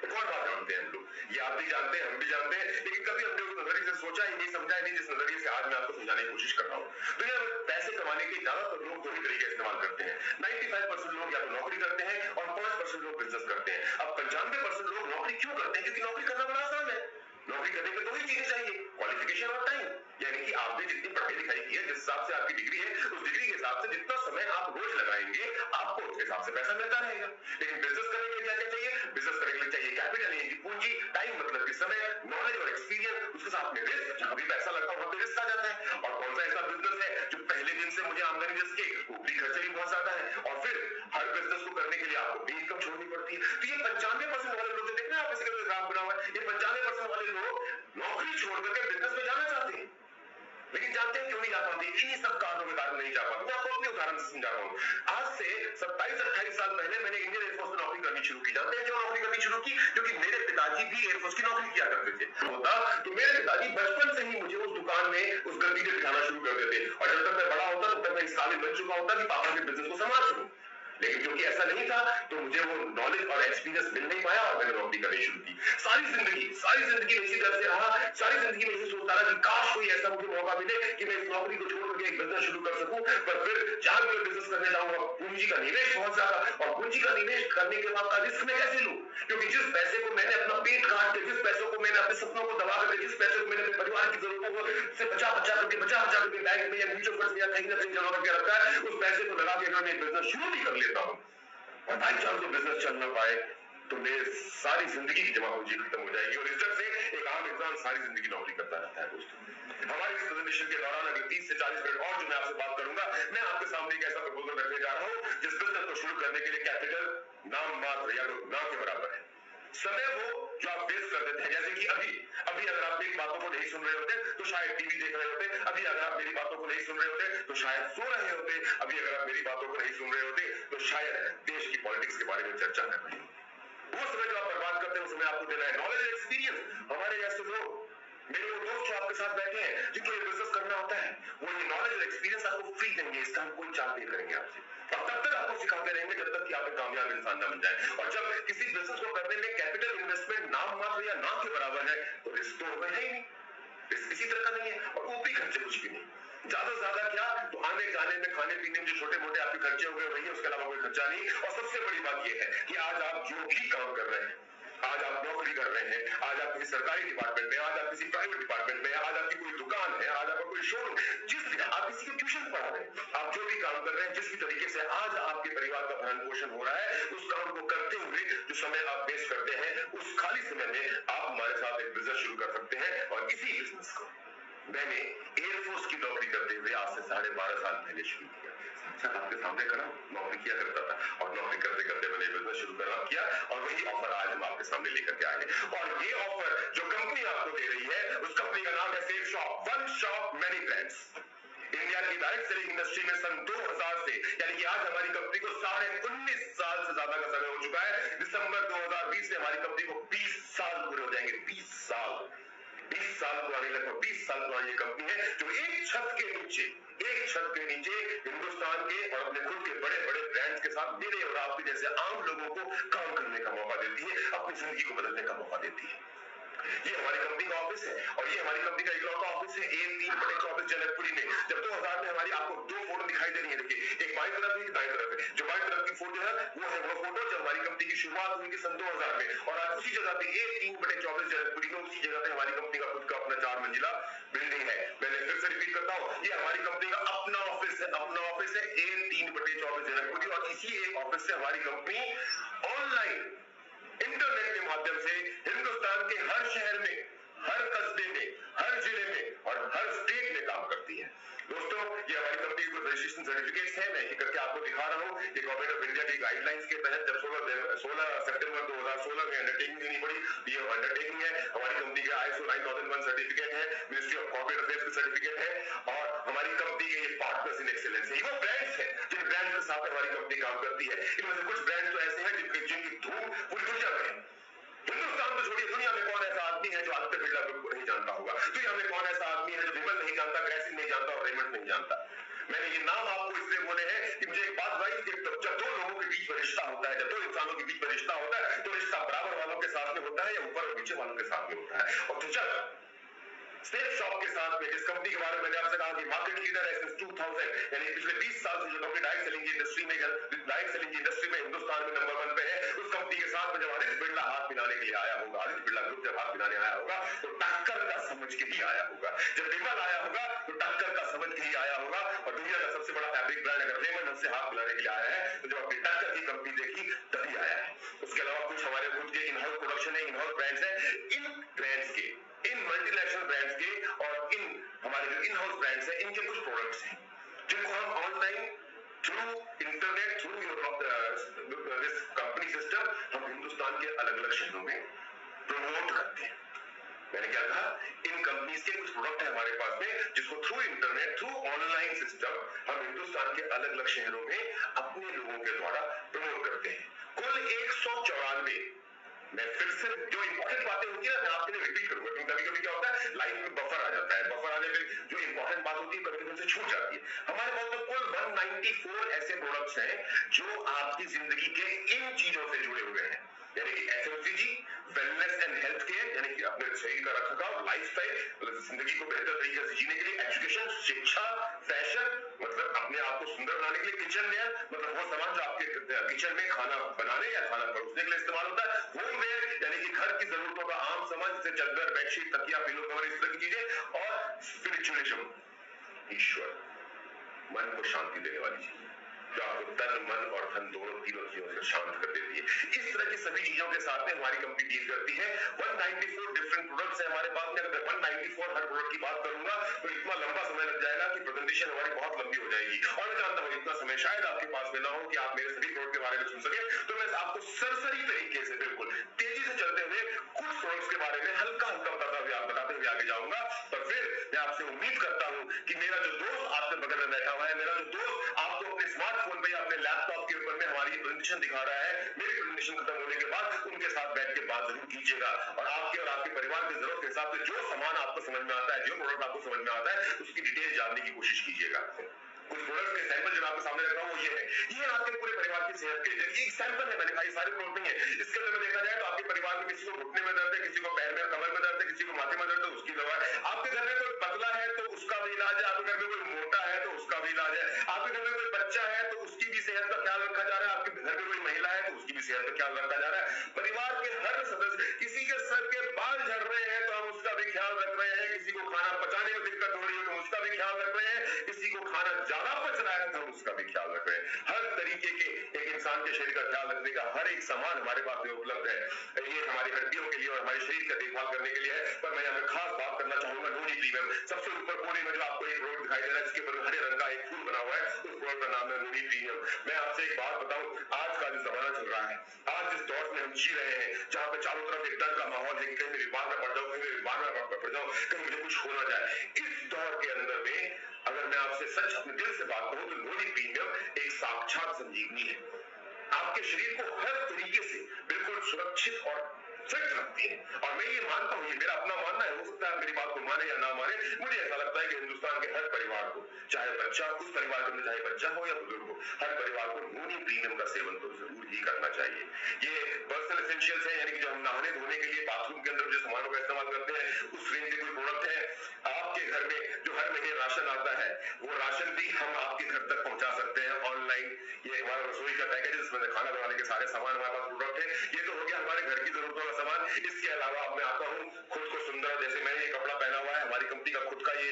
एक और बात जानते हैं हम लोग, ये आप भी जानते हैं, हम भी जानते हैं, लेकिन कभी हमने उस नजरिए से सोचा ही नहीं, समझा ही नहीं, जिस नजरिए से आज मैं आपको समझाने की कोशिश कर रहा हूँ। दुनिया में पैसे कमाने के ज्यादातर लोग 2 ही तरीके इस्तेमाल करते हैं। 95% लोग या तो नौकरी करते हैं और 5% लोग बिजनेस करते हैं। अब 95% लोग नौकरी क्यों करते हैं? क्योंकि नौकरी करना बड़ा आसान है। नौकरी करने के 2 ही चीजें चाहिए, क्वालिफिकेशन और टाइम। यानी कि आपने जितनी पढ़ाई लिखाई की है, जिस हिसाब से आपकी डिग्री है, उस डिग्री के हिसाब से जितना समय आप रोज लगाएंगे, आपको उस हिसाब से पैसा मिलता रहेगा। लेकिन बिजनेस करने के लिए क्या चाहिए? बिजनेस करने के लिए चाहिए कैपिटल, यानी कि पूंजी, टाइम मतलब कि समय, नॉलेज और एक्सपीरियंस, उसके साथ में रिस्क। जहां भी पैसा लगता है वहां पे रिस्क आ जाता है। और कौन सा ऐसा बिजनेस है जो पहले दिन से मुझे आमदनी जिसके ऊपरी खर्चे भी बहुत ज्यादा है, और फिर हर बिजनेस को करने के लिए आपको भी इनकम छोड़नी पड़ती है। तो ये 95% वाले लोग देख रहे हैं आप, इसका ग्राफ बना हुआ है, ये 95% वाले लोग नौकरी छोड़ करके बिजनेस में जाना चाहते हैं। लेकिन जानते हैं क्यों नहीं जा पाती? इन्हीं सब कारणों के कारण नहीं जा पाती। मैं आपको अपने उदाहरण से समझा रहा हूँ। आज से 27-28 साल पहले मैंने इंडियन एयरफोर्स में नौकरी करनी शुरू की। जानते हैं क्यों नौकरी करनी शुरू की? क्योंकि मेरे पिताजी भी एयरफोर्स की नौकरी किया करते थे। होता तो मेरे पिताजी बचपन से ही मुझे उस दुकान में उस गद्दी पे बिठाना शुरू कर देते, और जब तक मैं बड़ा होता तब तक मैं इस काबिल बन चुका होता कि पापा के बिजनेस को संभाल सकूं। लेकिन क्योंकि ऐसा नहीं था तो मुझे वो नॉलेज और एक्सपीरियंस मिल नहीं पाया, और मैंने नौकरी करनी शुरू की। सारी जिंदगी में इसी तरह से रहा। सारी जिंदगी में यही सोचता रहा कि काश कोई ऐसा मुझे मौका मिले कि मैं इस नौकरी को छोड़ करके एक बिजनेस शुरू कर सकूं। पर फिर जहां मैं बिजनेस करने जाऊंगा पूंजी का निवेश बहुत ज्यादा, और पूंजी का निवेश करने के बाद का रिस्क मैं कैसे लूं? क्योंकि जिस पैसे को मैंने अपना पेट काट के, जिस पैसों को मैंने अपने सपनों को दबा करके, जिस पैसे को मैंने अपने परिवार की जरूरतों को से बचा करके बैंक में या म्यूचुअल फंड में या कहीं ना कहीं जमा करके रखा है, उस पैसे को लगा के अगर मैं बिजनेस शुरू भी कर लेता हूं और बाई चांस वो बिजनेस चल ना पाए तो मेरे सारी जिंदगी की जमा पूंजी खत्म हो जाएगी। और इस तरह से एक आम इंसान सारी जिंदगी नौकरी करता रहता है। दोस्तों, हमारी इस प्रेजेंटेशन के दौरान अगले 30 से 40 मिनट और जो मैं आपसे बात करूंगा, मैं आपके सामने एक ऐसा प्रपोजल रखने जा रहा हूं जिस बिजनेस को शुरू करने के लिए कैपिटल नाम मात्र या ना के बराबर है। समय वो जो आप वेस्ट कर देते हैं, जैसे कि अभी अगर आप मेरी बातों को नहीं सुन रहे होते तो शायद टीवी देख रहे होते, अभी अगर आप मेरी बातों को नहीं सुन रहे होते तो शायद सो रहे होते, अभी अगर आप मेरी बातों को नहीं सुन रहे होते तो शायद देश की पॉलिटिक्स के बारे में चर्चा कर रहे होते। वो समय जो आप बर्बाद करते हैं, उस समय आपको देना है नॉलेज और एक्सपीरियंस। हमारे जैसे लोग, मेरे वो दोस्त जो आपके साथ बैठे हैं जिनको ये बिजनेस करना होता है, वो ये नॉलेज और एक्सपीरियंस आपको फ्री देंगे। इसका हम कोई चार्ज नहीं करेंगे आपसे, और तब तक आपको सिखाते रहेंगे जब तक कि आप एक कामयाब इंसान ना बन जाए। और जब किसी बिजनेस को करने में कैपिटल इन्वेस्टमेंट नाम मात्र या ना के बराबर है तो रिस्क तो होगा ही नहीं, रिस्क किसी तरह का नहीं है, और ऊपरी खर्चे कुछ भी नहीं। ज्यादा से ज्यादा क्या, तो आने जाने में, खाने पीने में जो छोटे मोटे आपके खर्चे हो गए वही है, उसके अलावा कोई खर्चा नहीं। और सबसे बड़ी बात यह है कि आज आप जो भी काम कर रहे हैं, आज आप नौकरी कर रहे हैं, आज आप किसी सरकारी डिपार्टमेंट में, आज आप किसी प्राइवेट डिपार्टमेंट में, आज आपकी कोई दुकान है, आज आपका कोई शोरूम, जिस भी आप किसी को ट्यूशन पढ़ा रहे हैं, आप जो भी काम कर रहे हैं, जिस भी तरीके से आज आपके परिवार का भरण पोषण हो रहा है, उस काम को करते हुए जो समय आप वेस्ट करते हैं, उस खाली समय में आप हमारे साथ एक बिजनेस शुरू कर सकते हैं। और इसी बिजनेस को मैंने एयरफोर्स की नौकरी करते हुए आज से 12.5 साल पहले शुरू किया। साक्षात आपके सामने खड़ा नौकरी किया करता था, और नौकरी करते करते मैंने बिजनेस शुरू करना किया, और वही ऑफर आज हम आपके सामने लेकर के आए हैं। और ये ऑफर जो कंपनी आपको दे रही है, उस कंपनी का नाम है sale shop, one shop many brands. India की डायरेक्ट सेलिंग इंडस्ट्री में सन 2000 से, यानी कि आज हमारी कंपनी को 19.5 साल से ज्यादा का समय हो चुका है। दिसंबर 2020 में हमारी कंपनी को 20 साल पूरे हो जाएंगे। 20 साल पुरानी, लगभग 20 साल पुरानी ये कंपनी है जो एक छत के नीचे हिंदुस्तान के और अपने खुद के बड़े बड़े ब्रांड्स के साथ मेरे और आपके जैसे आम लोगों को काम करने का मौका देती है, अपनी जिंदगी को बदलने का मौका देती है। ये हमारी कंपनी का ऑफिस है, और ये हमारी कंपनी का इकलौता ऑफिस है A3/24 जनकपुरी में। जब 2000 में हमारी आपको दो फोटो दिखाई दे रही है, देखिए, एक बाईं तरफ है, एक दाईं तरफ है। जो बाईं तरफ की फोटो है वो फोटो जब हमारी कंपनी की शुरुआत हुई थी सन 2000 में, और आज उसी जगह पे A3/24 जनकपुरी में, उसी जगह पे हमारी कंपनी का खुद का अपना 4 मंजिला बिल्डिंग है। मैंने फिर से रिपीट करता हूं, ये हमारी कंपनी का अपना ऑफिस है A3/24 जनकपुरी, और इसी एक ऑफिस से हमारी कंपनी ऑनलाइन इंटरनेट के माध्यम से हिंदुस्तान के हर शहर में, हर कस्बे में, हर जिले में और हर स्टेट में काम करती है। दोस्तों, ये हमारी कंपनी के रजिस्ट्रेशन सर्टिफिकेट्स हैं, मैं ये करके आपको दिखा रहा हूँ। ये गवर्नमेंट ऑफ इंडिया की गाइडलाइंस के तहत जब 16 सितंबर 2016 में अंडरटेकिंग देनी पड़ी, ये अंडरटेकिंग है। हमारी कंपनी का ISO 9001 सर्टिफिकेट है, मिनिस्ट्री ऑफ कॉर्पोरेट अफेयर्स का सर्टिफिकेट है, और हमारी कंपनी के ये पार्टनर्स इन एक्सीलेंस है। वो ब्रांड्स हैं जिन ब्रांड्स के साथ हमारी कंपनी काम करती है। इनमें से कुछ ब्रांड्स तो ऐसे हैं जिनकी धूम पूरी दुनिया में है। हिंदुस्तान तो छोड़िए, दुनिया में कौन ऐसा आदमी है जो आदित्य बिरला ग्रुप को नहीं जानता होगा? दुनिया में कौन ऐसा आदमी है जो विमल नहीं जानता, ग्रेसिम नहीं जानता और रेमंड नहीं जानता? मैंने ये नाम आपको इसलिए बोले हैं कि मुझे एक बात भाई, जब दो लोगों के बीच में रिश्ता होता है, जब दो इंसानों के बीच में रिश्ता होता है, तो रिश्ता बराबर वालों के साथ में होता है या ऊपर और नीचे वालों के साथ में होता है। और तो जब सेल शॉप के साथ में, जिस कंपनी के बारे में मैंने आपसे कहा कि मार्केट लीडर है सिंस 2000, यानी पिछले 20 साल से जो कंपनी डायरेक्ट सेलिंग की इंडस्ट्री में हिंदुस्तान में नंबर 1 पे है, उस कंपनी के साथ में जब आदित्य बिरला हाथ मिलाने के लिए आया होगा, आदित्य बिरला ग्रुप जब हाथ मिलाने आया होगा तो टक्कर का समझ के ही आया होगा। जब विमल आया होगा तो टक्कर का समझ के ही आया होगा। और दुनिया का सबसे बड़ा फैब्रिक ब्रांड अगर रेमंड हमसे हाथ मिलाने के लिए आया है तो जब अपनी टक्कर की कंपनी देखी तभी आया है। उसके अलावा कुछ हमारे खुद के इन हाउस प्रोडक्शन है, इन हाउस ब्रांड्स है। इन ब्रांड्स के, इन मल्टीनेशनल ब्रांड्स के और इन हमारे जो इन हाउस ब्रांड्स हैं, इनके कुछ प्रोडक्ट्स हैं जिनको हम online through internet, through this company system, हम हिंदुस्तान के अलग अलग शहरों में प्रमोट करते हैं। मैंने क्या कहा, इन कंपनीज के कुछ प्रोडक्ट है हमारे पास में जिसको through internet, through online system हम हिंदुस्तान के अलग अलग शहरों में अपने लोगों के द्वारा प्रमोट करते हैं। कुल 194, मैं फिर से जो इंपॉर्टेंट बातें होती है ना मैं आपके लिए रिपीट करूंगा, क्योंकि कभी कभी क्या होता है लाइफ में बफर आ जाता है, बफर आने पे जो इंपॉर्टेंट बात होती है कभी कभी उनसे छूट जाती है। हमारे पास में कुल 194 ऐसे प्रोडक्ट्स हैं जो आपकी जिंदगी के इन चीजों से जुड़े हुए हैं, यानी कि FMCG, wellness and health care, यानी कि अपने शरीर का रखरखाव, लाइफस्टाइल, मतलब जिंदगी को बेहतर तरीके से जीने के लिए, एजुकेशन, शिक्षा, फैशन, मतलब अपने आप को सुंदर बनाने के लिए, किचन वेयर, मतलब वो सामान जो आपके किचन में खाना बनाने या खाना परोसने के लिए इस्तेमाल होता है, होम वेयर, यानी कि घर की जरूरतों का आम सामान जैसे चादर, बेडशीट, तकिया, पिलो कवर, इस तरह की चीजें, और स्पिरिचुअलिज्म, ईश्वर, मन को शांति देने वाली चीज जो आपको तन, मन और धन दोनों तीनों चीजों से शांत कर देती है। इस तरह की सभी चीजों के साथ में हमारी कंपनी डील करती है। 194 डिफरेंट प्रोडक्ट्स है हमारे पास में। अगर 194 हर प्रोडक्ट की बात करूंगा तो इतना लंबा समय लग जाएगा कि प्रेजेंटेशन हमारी बहुत लंबी हो जाएगी, और मैं जानता हूँ इतना समय शायद आपके पास में ना हो कि आप मेरे सभी प्रोडक्ट के बारे में सुन सके। तो मैं आपको सरसरी तरीके से बिल्कुल तेजी से चलते हुए कुछ प्रोडक्ट्स के बारे में हल्का हल्का बताते हुए आगे जाऊंगा। पर फिर मैं आपसे उम्मीद करता हूं कि मेरा जो दोस्त आपके बगल में बैठा हुआ है, मेरा जो दोस्त आपको अपने स्मार्टफोन पे या अपने लैपटॉप के ऊपर में हमारी प्रेजेंटेशन दिखा रहा है, मेरी प्रेजेंटेशन खत्म होने के बाद उनके साथ बैठ के बात जरूर कीजिएगा, और आपके परिवार की जरूरत के हिसाब से जो सामान आपको समझ में आता है, जो प्रोडक्ट आपको समझ में आता है, उसकी डिटेल जानने की कोशिश कीजिएगा। कुछ प्रोडक्ट्स के सैंपल जो मैं आपके सामने रख रहा हूं वो ये है, ये आपके पूरे परिवार की सेहत के लिए एक सैंपल है, मैंने कहा ये सारे प्रोडक्ट नहीं है। इसके अंदर देखा जाए तो आपके परिवार में किसी को घुटने में दर्द है, किसी को पैर में कमर में दर्द है, किसी को माथे में दर्द है, उसकी दवा है। आपके घर में कोई पतला है तो उसका भी इलाज है, आपके घर में कोई मोटा है तो उसका भी इलाज है, आपके घर में कोई बच्चा है तो उसकी भी सेहत का ख्याल रखा जा रहा है, आपके घर में कोई महिला है तो उसकी भी सेहत का ख्याल रखा जा रहा है। परिवार के हर सदस्य, किसी के सर के बाल झड़ रहे हैं तो हम उसका भी ख्याल रख रहे हैं, किसी को खाना पचाने में दिक्कत हो रही है तो उसका भी ख्याल रख रहे हैं, किसी को खाना ज्यादा पच रहा है तो हम उसका भी ख्याल रख रहे हैं। हर तरीके के एक इंसान के शरीर का ख्याल रखने का हर एक सामान हमारे पास में उपलब्ध है। ये हमारी हड्डियों के लिए और हमारे शरीर का देखभाल करने के लिए है। पर मैं यहाँ पे खास बात करना चाहूंगा नोनी प्रीमियम। सबसे ऊपर कोने में जो आपको एक रोड दिखाई दे रहा है जिसके ऊपर हरे रंग का एक फूल बना हुआ है, उस रोड का नाम है नोनी प्रीमियम। मैं आपसे एक बात बताऊं, आज का जो जमाना चल रहा है, आज जिस दौर में हम जी रहे हैं, जहां पे चारों तरफ एक डर का माहौल है कि कहीं मेरी बीमार में पड़ जाऊं, कहीं मेरी बीमार में पड़ जाऊं, कहीं मुझे कुछ हो ना जाए, इस दौर के अंदर में अगर मैं आपसे सच अपने दिल से बात करूं तो नोनी प्रीमियम एक साक्षात संजीवनी है। आपके शरीर को हर तरीके से बिल्कुल सुरक्षित और फिट रखती है। और मैं ये मानता हूँ, ये मेरा अपना मानना है, हो सकता है मेरी बात को माने या ना माने, मुझे ऐसा लगता है कि हिंदुस्तान के हर परिवार को, चाहे बच्चा, उस परिवार के अंदर चाहे बच्चा हो या बुजुर्ग हो, हर परिवार को नोनी प्रीमियम का सेवन तो जरूर ही करना चाहिए। ये पर्सनल एसेंशियल्स है, यानी कि जो हम नहाने धोने के लिए बाथरूम के अंदर जो सामानों का इस्तेमाल करते हैं, उस रेंज के कोई प्रोडक्ट है। आपके घर में जो हर महीने राशन आता है, वो राशन भी हम आपके घर तक पहुंचा सकते हैं ऑनलाइन। ये हमारा रसोई का पैकेज है जिसमें खाना बनाने के सारे सामान हमारे पास प्रोडक्ट है। ये तो हो गया हमारे घर की जरूरतों का सामान। इसके अलावा अब मैं आता हूँ खुद को सुंदर, जैसे मैंने ये कपड़ा पहना हुआ है, हमारी कंपनी का खुद का ये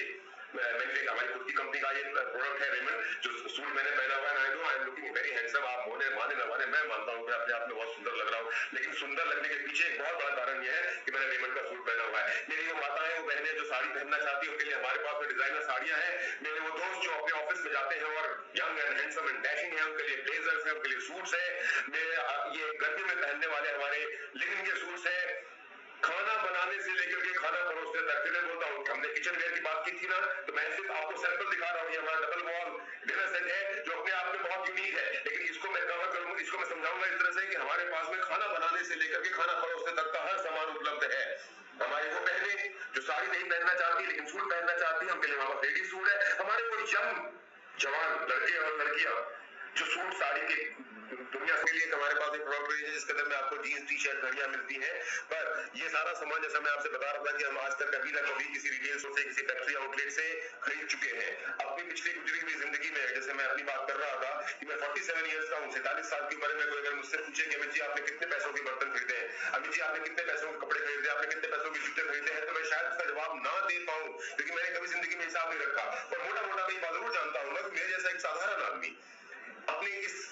हमारी खुद की कंपनी का ये प्रोडक्ट है रेमंड, जो सूट मैंने पहना हुआ है। I am looking very handsome. आप माने ना माने, मैं मानता हूँ मैं अपने आप में बहुत सुंदर लग रहा हूँ, लेकिन सुंदर लगने के पीछे एक बहुत बड़ा कारण यह है कि मैंने रेमंड का सूट पहना हुआ है। मेरी वो माताएं, वो बहनें जो साड़ी पहनना चाहती है, उनके लिए हमारे पास में डिजाइनर साड़ियां हैं। मेरे वो दोस्त जो अपने ऑफिस में जाते हैं और young and handsome and dashing है, उनके लिए ब्लेजर्स है, उनके लिए सूट्स है। मेरे ये गर्मी में पहनने वाले हमारे लिनन के सूट्स है। खाना बनाने से लेकर के खाना परोसने तक, फिर मैं बोलता हूँ, हमने किचन वेयर की बात की थी ना, तो मैं सिर्फ आपको सैंपल दिखा रहा हूँ। ये हमारा डबल वॉल डिनर सेट है जो अपने आप में बहुत यूनिक है, लेकिन इसको मैं कवर करूंगा, इसको मैं समझाऊंगा इस तरह से कि हमारे पास में खाना बनाने से लेकर के खाना परोसने तक का हर सामान उपलब्ध है। हमारी वो बहनें जो साड़ी नहीं पहनना चाहती लेकिन सूट पहनना चाहती है, उनके लिए हमारे पास रेडी सूट है। हमारे कोई जवान लड़के और लड़कियां जो सूट साड़ी के दुनिया के लिए, हमारे पास एक प्रोडक्ट रेंज है जिसके अंदर में आपको जीन्स, टी शर्ट, घड़ियां मिलती हैं। पर ये सारा सामान, जैसा मैं आपसे बता रहा था कि हम आज तक कभी ना कभी किसी रिटेल स्टोर से, किसी फैक्ट्री आउटलेट से खरीद चुके हैं। अपनी पिछली गुजरी हुई जिंदगी में, जैसे मैं अपनी बात कर रहा था कि मैं 47 ईयर्स का हूँ, 47 साल की उम्र में कोई अगर मुझसे पूछे कि अमित जी आपने कितने पैसों के बर्तन खरीदे हैं, अमित जी आपने कितने पैसों के कपड़े खरीदे, आपने कितने पैसों के जूते खरीदे हैं, तो मैं शायद उसका जवाब ना दे पाऊं, क्योंकि मैंने कभी जिंदगी में हिसाब नहीं रखा। पर मोटा मोटा मैं ये बात जरूर जानता हूँ कि मेरे जैसा एक साधारण आदमी अपने इस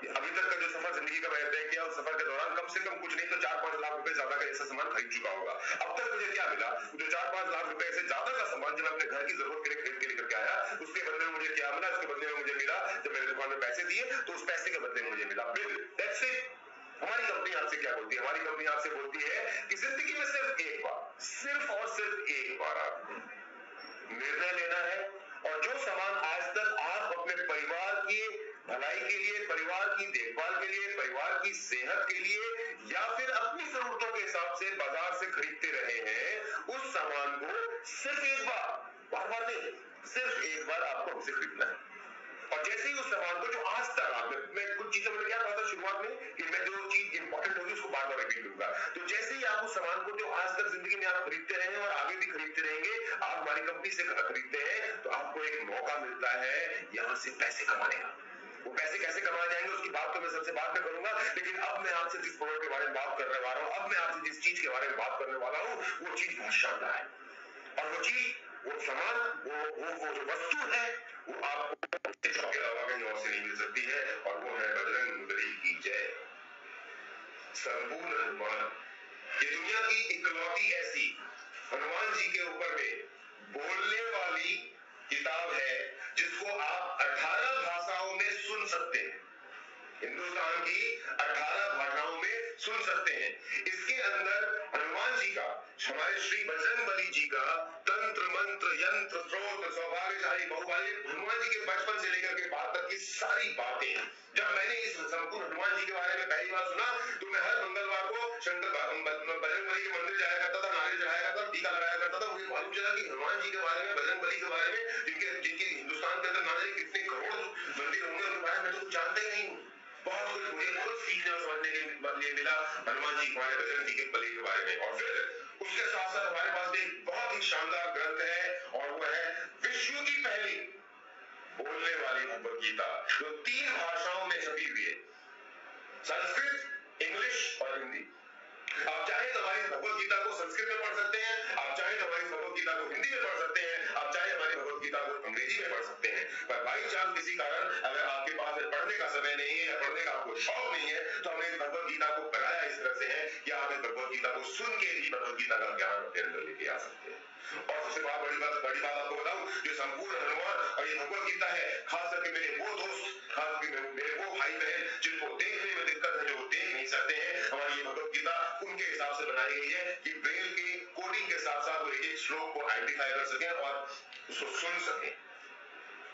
अभी तक का जो सफर जिंदगी का मैंने तय किया, उस सफर के दौरान कम से कम कुछ नहीं तो 4-5 लाख रुपए ज्यादा का ऐसा सामान खरीद चुका होगा। अब तक मुझे क्या मिला? जो 4-5 लाख रुपए से ज्यादा का सामान जो मैं अपने घर की जरूरत के लिए खरीद के लेकर के आया, उसके बदले में मुझे क्या मिला? उसके बदले में मुझे मिला, जब मैंने दुकान में पैसे दिए तो उस पैसे के बदले में मुझे मिला बिल। That's it. हमारी कंपनी आपसे क्या बोलती है? हमारी कंपनी आपसे बोलती है कि जिंदगी में सिर्फ एक बार, सिर्फ और सिर्फ एक बार आप के लिए, परिवार की देखभाल के लिए, परिवार की सेहत के लिए, या फिर अपनी जरूरतों के हिसाब से बाजार से खरीदते रहे हैं, उस सामान को सिर्फ एक बार बार नहीं, सिर्फ एक बार आपको हमसे खरीदना है। और जैसे ही उस सामान को, जो आज तक मैं कुछ चीजें, मैंने क्या कहा था शुरुआत में कि मैं जो चीज इंपॉर्टेंट होगी उसको बार बार रिपीट करूंगा, तो जैसे ही आप उस सामान को जो आज तक जिंदगी में आप खरीदते रहे हैं और आगे भी खरीदते रहेंगे, आप हमारी कंपनी से खरीदते हैं, तो आपको एक मौका मिलता है यहां से पैसे कमाने का। वो पैसे कैसे कमाए जाएंगे उसकी बात तो मैं सबसे बाद में करूंगा, लेकिन अब मैं आपसे जिस प्रोडक्ट के बारे में बात करने वाला हूं, अब मैं आपसे जिस चीज के बारे में बात करने वाला हूं, वो चीज बहुत शानदार है। और वो चीज, वो सामान, वो जो वस्तु है, वो आपको के अलावा कहीं और से नहीं मिल सकती है, और वो है बजरंगबली की जय, संपूर्ण हनुमान। ये दुनिया की इकलौती ऐसी हनुमान जी के ऊपर में बोलने वाली किताब है जिसको आप 18 भाषाओं में सुन सकते हैं। हिंदुस्तान की 18 भाषाओं में सुन सकते हैं। इसके अंदर हनुमान जी का, हमारे श्री बजरंगबली जी का तंत्र मंत्र यंत्र स्त्रोत्र सौभाग्यशाली बहुभागी, हनुमान जी के बचपन से लेकर के बाद तक की सारी बातें, जब मैंने इस संपूर्ण हनुमान जी के बारे में पहली बार सुना, तो मैं हर मंगलवार को बजरंगबली के मंदिर जाया करता था, नारियल चढ़ाया करता था, टीका लगाया करता था। मुझे मालूम चला कि हनुमान जी के बारे में, बजरंगबली के बारे में, जिनके हिंदुस्तान के अंदर ना जाने कितने करोड़ मंदिर होंगे, उनके बारे में तो कुछ जानते ही नहीं। बहुत कुछ मुझे खुद सीखने और समझने के लिए मिला हनुमान जी, हमारे बजरंग जी के बली के बारे में। और फिर उसके साथ साथ हमारे पास एक बहुत ही शानदार ग्रंथ है, और वो है विश्व की पहली बोलने वाली भगवद गीता, जो 3 भाषाओं में छपी हुई है, संस्कृत, इंग्लिश और हिंदी। आप चाहे तो हमारी भगवद गीता को संस्कृत में पढ़ सकते हैं, आप चाहे तो हमारी भगवद गीता को हिंदी में पढ़ सकते हैं, आप चाहे हमारी भगवद गीता को अंग्रेजी में पढ़ सकते हैं। पर बाई चांस किसी कारण अगर आपके पास पढ़ने का समय नहीं है या पढ़ने का आपको शौक नहीं है, तो हमने इस भगवद गीता को बनाया इस तरह से है कि आप इस भगवद गीता को सुन के ही भगवद गीता का ज्ञान अपने अंदर लेके आ सकते हैं। और सबसे बड़ी बात आपको बताऊं, जो संपूर्ण हनुमान और ये भगवद गीता है, खास करके मेरे वो दोस्त, खास करके मेरे वो भाई बहन जिनको देखने में दिक्कत है, जो देख नहीं सकते हैं, हमारी ये भगवद गीता उनके हिसाब से बनाई गई है कि ब्रेल के कोडिंग के साथ साथ वो एक श्लोक को आइडेंटिफाई कर सकें और उसको सुन सकें।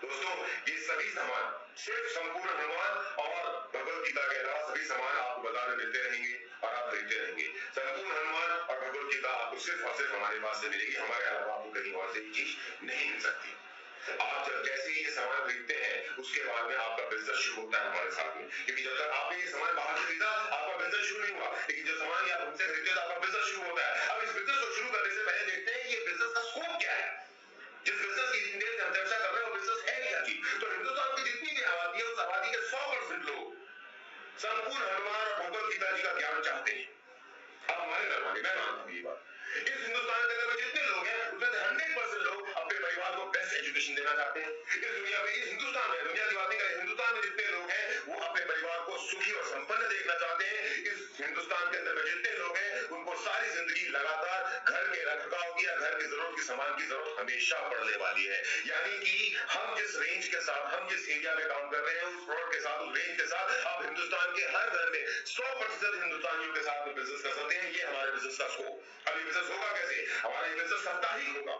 दोस्तों, ये सभी सामान सिर्फ संपूर्ण हनुमान और भगवद गीता के अलावा सभी सामान आपको बाजार में मिलते रहेंगे और आप खरीदते रहेंगे। संपूर्ण हनुमान और भगवद गीता आपको सिर्फ और सिर्फ हमारे पास से मिलेगी, हमारे अलावा आपको कहीं और से चीज नहीं मिल सकती। आप जब जैसे ही ये सामान खरीदते हैं, उसके बाद में आपका बिजनेस शुरू होता है हमारे साथ में, क्योंकि जब तक आपने ये सामान बाहर से खरीदा, आपका बिजनेस शुरू नहीं हुआ, लेकिन जो सामान आप हमसे खरीदते हो, तो आपका बिजनेस शुरू होता है। अब इस बिजनेस को शुरू करने से पहले देखते हैं कि ये बिजनेस का स्कोप क्या है, जिस बिजनेस की इतनी देर से हम चर्चा कर रहे हैं, वो बिजनेस है क्या चीज। तो हिंदुस्तान की जितनी भी आबादी है, उस आबादी के 100% लोग संपूर्ण हनुमान और भगवद गीता जी का ज्ञान चाहते हैं। आप हमारे घर वाले, मैं मानता हूँ ये बात। इस हिंदुस्तान के अंदर जितने लोग हैं, उसमें 100% लोग अपने परिवार को बेस्ट एजुकेशन देना चाहते हैं। इस दुनिया में, इस हिंदुस्तान में, दुनिया की बात नहीं करें, हिंदुस्तान में जितने लोग हैं, वो अपने परिवार को सुखी और संपन्न देखना चाहते हैं। इस हिंदुस्तान के अंदर में जितने लोग हैं, उनको सारी जिंदगी लगातार घर के रखरखाव की या घर की जरूरत की सामान की जरूरत हमेशा पड़ने वाली है। यानी कि हम जिस रेंज के साथ, हम जिस एरिया में काम कर रहे हैं, उस प्रोडक्ट के साथ, उस रेंज के साथ, आप हिंदुस्तान के हर घर में 100% हिंदुस्तानियों के साथ में बिजनेस कर सकते हैं। ये हमारे बिजनेस का स्कोप। अब ये बिजनेस होगा कैसे? हमारा ये बिजनेस साप्ताहिक होगा,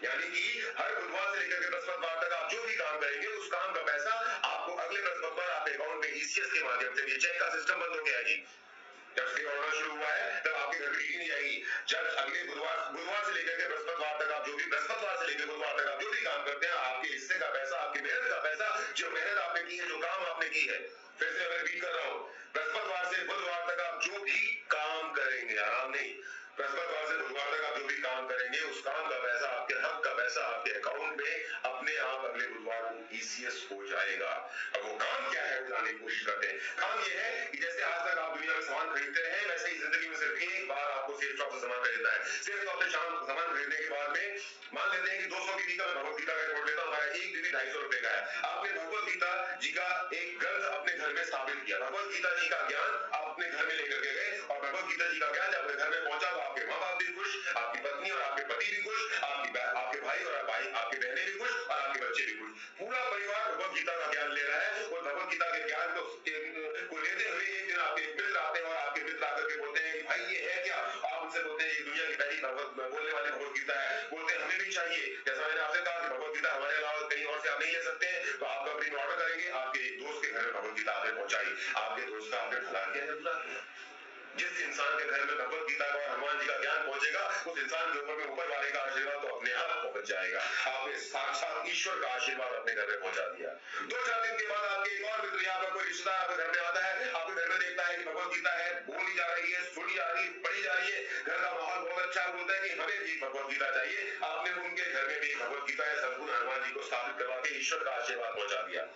यानी कि हर बुधवार से लेकर के बृहस्पतिवार तक आप जो भी काम करेंगे, उस काम का पैसा आपको अगले बृहस्पतिवार आपके अकाउंट में ईसीएस के माध्यम से, चेक का सिस्टम बंद हो गया है जी। जब से कोरोना शुरू हुआ है, तब आपके घर में टीवी नहीं आएगी। जब अगले बुधवार से लेकर के बृहस्पतिवार तक आप जो भी, बृहस्पतिवार से लेकर बुधवार तक आप जो भी काम करते हैं, आपके हिस्से का पैसा, आपकी मेहनत का पैसा, जो मेहनत आपने की है, जो काम आपने की है, फिर से मैं रिपीट कर रहा हूँ, बृहस्पतिवार से बुधवार तक आप जो भी काम करेंगे, आराम नहीं, बृहस्पतिवार से बुधवार तक आप जो भी काम करेंगे, उस काम का पैसा, आपके हक का पैसा आपके अकाउंट में अपने आप अगले बुधवार को ईसीएस हो जाएगा। अब वो काम क्या है, वो जानने की कोशिश करते हैं। काम ये है कि जैसे आज तक आप दुनिया में सामान खरीदते रहे, वैसे ही जिंदगी में सिर्फ एक बार आपको सेफ शॉप से सामान खरीदना है। सेफ शॉप से सामान खरीदने के बाद में मान लेते हैं कि 200 की का मैं भगवद गीता का कोड लेता हूँ, हमारा एक दीदी 250 रुपए का है। आपने भगवद गीता जी का एक ग्रंथ अपने घर में स्थापित किया, भगवद गीता जी का ज्ञान आप अपने घर में लेकर के गए, और भगवद गीता जी का ज्ञान जब अपने घर में पहुंचा, तो आपके माँ बाप भी खुश, आपकी पत्नी और आपके पति भी खुश, आपके भाई और आपकी बहनें भी खुश, और आपके बच्चे भी खुश। पूरा परिवार भगवद गीता का ज्ञान ले रहा है। और भगवद गीता के ज्ञान को लेते हुए एक दिन आपके मित्र आते हैं, और आपके मित्र आकर के बोलते हैं कि भाई ये है क्या? आप उनसे बोलते हैं ये दुनिया की पहली बोलने वाली भगवद गीता है। बोलते हैं हमें भी चाहिए। जैसा मैंने आपसे कहा कि भगवद गीता हमारे अलावा कहीं और से आप नहीं ले सकते हैं, तो आप कंपनी में ऑर्डर करेंगे, आपके दोस्त के घर में गीता आपने पहुंचाई, आपके दोस्त का आपने भला किया या बुरा किया? जिस इंसान के घर में भगवत गीता का और हनुमान जी का ज्ञान पहुंचेगा, उस इंसान के ऊपर में ऊपर वाले का आशीर्वाद तो अपने आप पहुंच जाएगा। आपने साक्षात ईश्वर का आशीर्वाद अपने घर में पहुंचा दिया। 2-4 दिन के बाद आपके एक और मित्र या कोई रिश्तेदार आपके घर में आता है, आपके घर में देखता है कि भगवत गीता है, बोली जा रही है, सुनी जा रही है, पढ़ी जा रही है, घर का माहौल बहुत अच्छा, बोलता है कि हमें भी भगवत गीता चाहिए। आपने उनके घर में भी भगवत गीता या संपूर्ण हनुमान जी को स्थापित करवा के ईश्वर का आशीर्वाद पहुंचा दिया।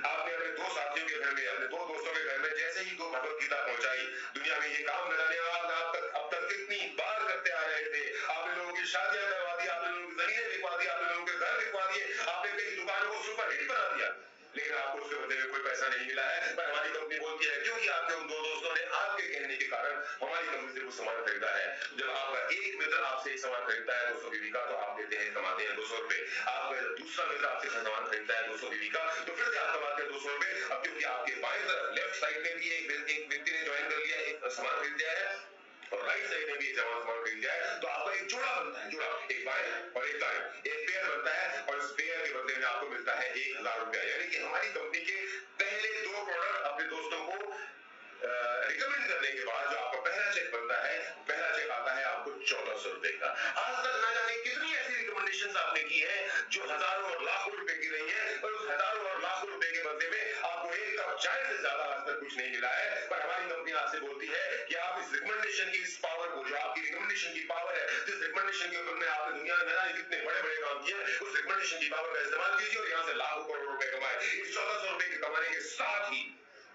आपने अपने 2 साथियों के घर में, अपने 2 दोस्तों के घर में जैसे ही 2 भगवत गीता पहुंचाई, दुनिया में ये काम न जाने अब तक कितनी बार करते आ रहे थे। आपने लोगों की शादियां करवा दी, आपने लोगों की जमीनें बिकवा दी, आपने लोगों के घर बिकवा दिए, आपने कई दुकानों को सुपर हिट बना दिया, लेकिन आपको उसके बदले में कोई पैसा नहीं मिला है। पर हमारी कंपनी बोलती है क्योंकि आपके उन 2 दोस्तों ने आपके कहने के कारण हमारी कंपनी से कुछ सामान खरीदा है। जब आपका एक मित्र आपसे एक सामान खरीदता है 200 बीबी का, तो आप देते हैं, कमाते हैं 200 रुपए। आपका जब दूसरा मित्र आपसे सामान खरीदता है 200 बीबी का, तो फिर से आप कमाते हैं 200 रुपए। अब क्योंकि आपके बाएं तरफ लेफ्ट साइड में भी एक व्यक्ति ने ज्वाइन कर लिया, एक सामान खरीद लिया है, और राइट साइड में भी एक सामान खरीद लिया है, तो आपका एक जोड़ा बनता है, जोड़ा, एक बाएं और एक दाएं, एक पेयर बनता है, और इस पेयर के बदले में आपको मिलता है 1000 रुपया। यानी कि हमारी कंपनी के पहले 2 प्रोडक्ट अपने दोस्तों को रिकमेंड करने के बाद जो आपका पहला चेक बनता है, पहला चेक आता है आपको 1400 रुपए का। आज तक ना जाने कितनी ऐसी रिकमेंडेशंस आपने की है जो हजारों और लाखों रुपए की रही है, और उस हजारों और लाखों रुपए के बदले में आपको एक कप चाय से ज्यादा आज तक कुछ नहीं मिला है। पर हमारी कंपनी आपसे बोलती है कि आप इस रिकमेंडेशन की इस पावर को, जो आपकी रिकमेंडेशन की पावर है, जिस रिकमेंडेशन के ऊपर में आपने दुनिया में ना कितने बड़े बड़े काम किए, उस रिकमेंडेशन की पावर का इस्तेमाल कीजिए और यहाँ से लाखों करोड़ रुपए कमाए। इस 1400 रुपए के कमाने के साथ ही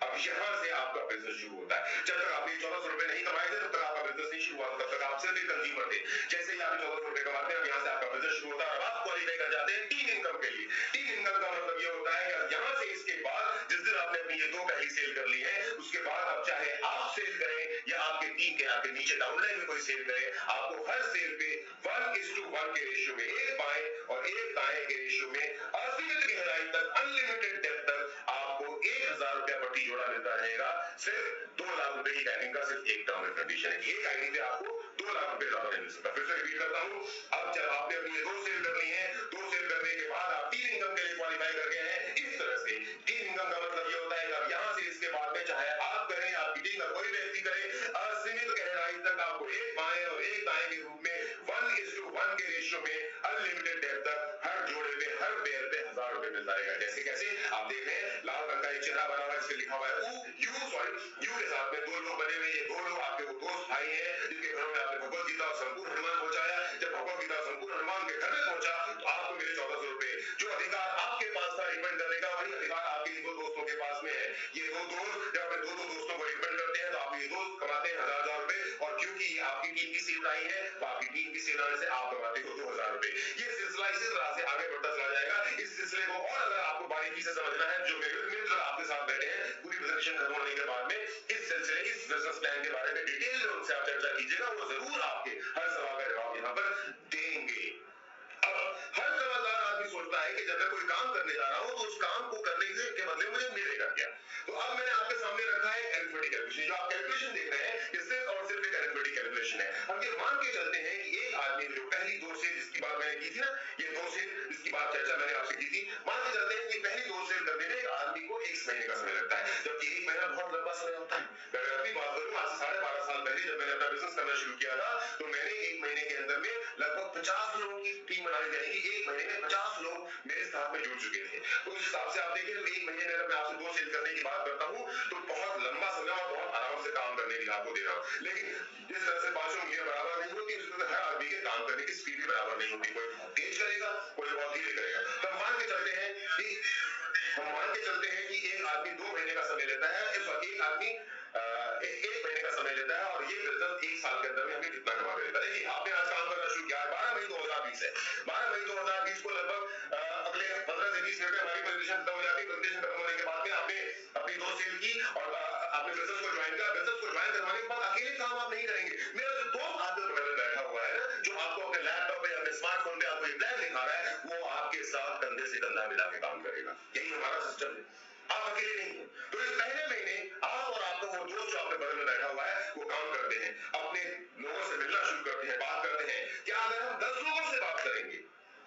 अब यहाँ से आपका बिजनेस शुरू होता है। जब तक आपने 1400 रुपए नहीं कमाए थे, तब तक आपका बिजनेस नहीं शुरू हुआ, तब तक आप सिर्फ एक कंज्यूमर थे। जैसे ही आप 1400 रुपए कमाते हैं, अब यहाँ से आपका बिजनेस शुरू होता है और आप क्वालिफाई कर जाते हैं 3 इनकम के लिए। 3 इनकम का मतलब ये होता है कि यहाँ से इसके बाद जिस दिन आपने अपनी ये 2 पहली सेल कर ली है, उसके बाद अब चाहे आप सेल करें या आपके टीम के आपके नीचे डाउनलाइन में कोई सेल करे, आपको हर सेल पे 1:1 के रेशियो में, एक बाएं और एक दाएं के रेशियो में, असीमित गहराई तक, अनलिमिटेड डेप्थ तक आपको 1000 रुपया प्रति जोड़ा मिलता रहेगा। सिर्फ 2 लाख रुपए की टाइमिंग का सिर्फ एक टर्म एंड कंडीशन है। एक आईडी पे आपको 2 लाख रुपए ज्यादा नहीं मिल सकता। फिर से रिपीट करता हूं, अब जब आपने अपनी ये 2 सेल कर ली है, 2 सेल करने के बाद आप 3 इनकम के लिए क्वालिफाई कर गए हैं। इस तरह से 3 इनकम का मतलब ये होता है कि अब यहाँ से इसके बाद में चाहे आप करें, आपकी टीम का कोई व्यक्ति करे, असीमित गहराई तक आपको एक बाएं और एक दाएं के रूप में 1:1 के रेशियो में अनलिमिटेड डेप्थ तक हर जोड़े पे, हर पेयर पे 1000 रुपए मिलता रहेगा। जैसे कैसे आप देख रहे हैं, लाल रंग का एक चिन्ह बना हुआ है जिसपे लिखा हुआ है यू के साथ में 2 लोग बने हुए। ये 2 लोग आपके वो दोस्त भाई हैं जिनके घरों में आपने भगवत गीता और संपूर्ण हनुमान पहुंचाया। जब भगवत गीता और संपूर्ण हनुमान के घर में पहुंचा, तो आपको मिले 1400 रुपए। जो अधिकार आपके पास था रिकमेंड करने का, वही अधिकार आपके 2 दोस्तों के पास में है। ये 2 दोस्त जब अपने 2 दोस्तों को रिकमेंड करते हैं, तो आप ये दोस्त कमाते हैं 1000 रुपए, और क्योंकि ये आपकी टीम की सेल आई है, तो आपकी टीम की सेल आने से आप कमाते हो 2000 रुपए। ये सिलसिला इसी तरह से आगे बढ़ता चला जाएगा। इस सिलसिले को और अगर आपको बारीकी से समझना है, जो मेरे मित्र आपके साथ बैठे हैं, पूरी प्रेजेंटेशन खत्म होने के बाद में इस सिलसिले, इस बिजनेस प्लान के बारे में डिटेल में उनसे आप चर्चा कीजिएगा, वो जरूर आपके हर सवाल का जवाब यहाँ पर देंगे। अब हर समझदार आदमी सोचता है कि जब मैं कोई काम करने जा रहा हूं, तो उस काम को करने के बदले मुझे मिलेगा क्या। तो अब मैंने आपके सामने रखा है अरिथमेटिक कैलकुलेशन। जो आप कैलकुलेशन देख रहे हैं, ये सिर्फ और सिर्फ एक अरिथमेटिक कैलकुलेशन है। हम ये मान के चलते हैं कि एक आदमी जो पहली 2 सेल जिसकी बात मैंने की थी ना, ये 2 सेल जिसकी बात चर्चा मैंने आपसे की थी, मान के चलते हैं कि पहली 2 सेल करने में एक आदमी को 1 महीने का समय लगता है, जबकि 1 महीना बहुत लंबा समय होता है। मैं अपनी बात करूं, आज से 12.5 साल पहले जब मैंने अपना बिजनेस करना शुरू किया था, तो मैंने 1 महीने के अंदर में लगभग 50 लोगों की टीम बनाई, यानी कि 1 महीने में 50 लोग मेरे साथ में जुड़ चुके थे। तो इस हिसाब से आप देखिए, 1 महीने में मैं आपसे 2 सेल करने की बात करता हूं, तो बहुत लंबा समय और बहुत आराम से काम करने के लिए आपको दे रहा हूं। लेकिन जिस तरह से 5 उंगलियां बराबर नहीं होती, उस तरह से हर आदमी के काम करने की स्पीड भी बराबर नहीं होती। कोई तेज करेगा, कोई बहुत धीरे करेगा। तो मान के चलते हैं कि एक आदमी 2 महीने का समय लेता है, एक आदमी 1 महीने का समय लेता है, और ये बिजनेस 1 साल के अंदर में हमें कितना कमा के देता है। देखिए, आपने आज काम करना शुरू किया है, 12 मई 2020 है। 12 मई 2020 को लगभग अगले 15 से 20 मिनट में हमारी प्रेजेंटेशन खत्म हो जाती है। प्रेजेंटेशन खत्म होने के बाद में आपने अपनी 2 सेल की और आपने बिजनेस को ज्वाइन किया। बिजनेस को ज्वाइन करवाने के बाद अकेले काम आप नहीं करेंगे। मेरा जो दोस्त आपके बगल में बैठा हुआ है ना, जो आपको अपने लैपटॉप पे या अपने स्मार्टफोन पे आपको ये प्लान दिखा रहा है, वो आपके साथ कंधे से कंधा मिला के काम करेगा। यही हमारा सिस्टम है, आप अकेले नहीं हैं। तो इस पहले महीने आप और आपका वो दोस्त जो आपके बगल में बैठा हुआ है, वो काम करते हैं, अपने लोगों से मिलना शुरू करते हैं, बात करते हैं। क्या अगर हम 10 लोगों से बात करेंगे,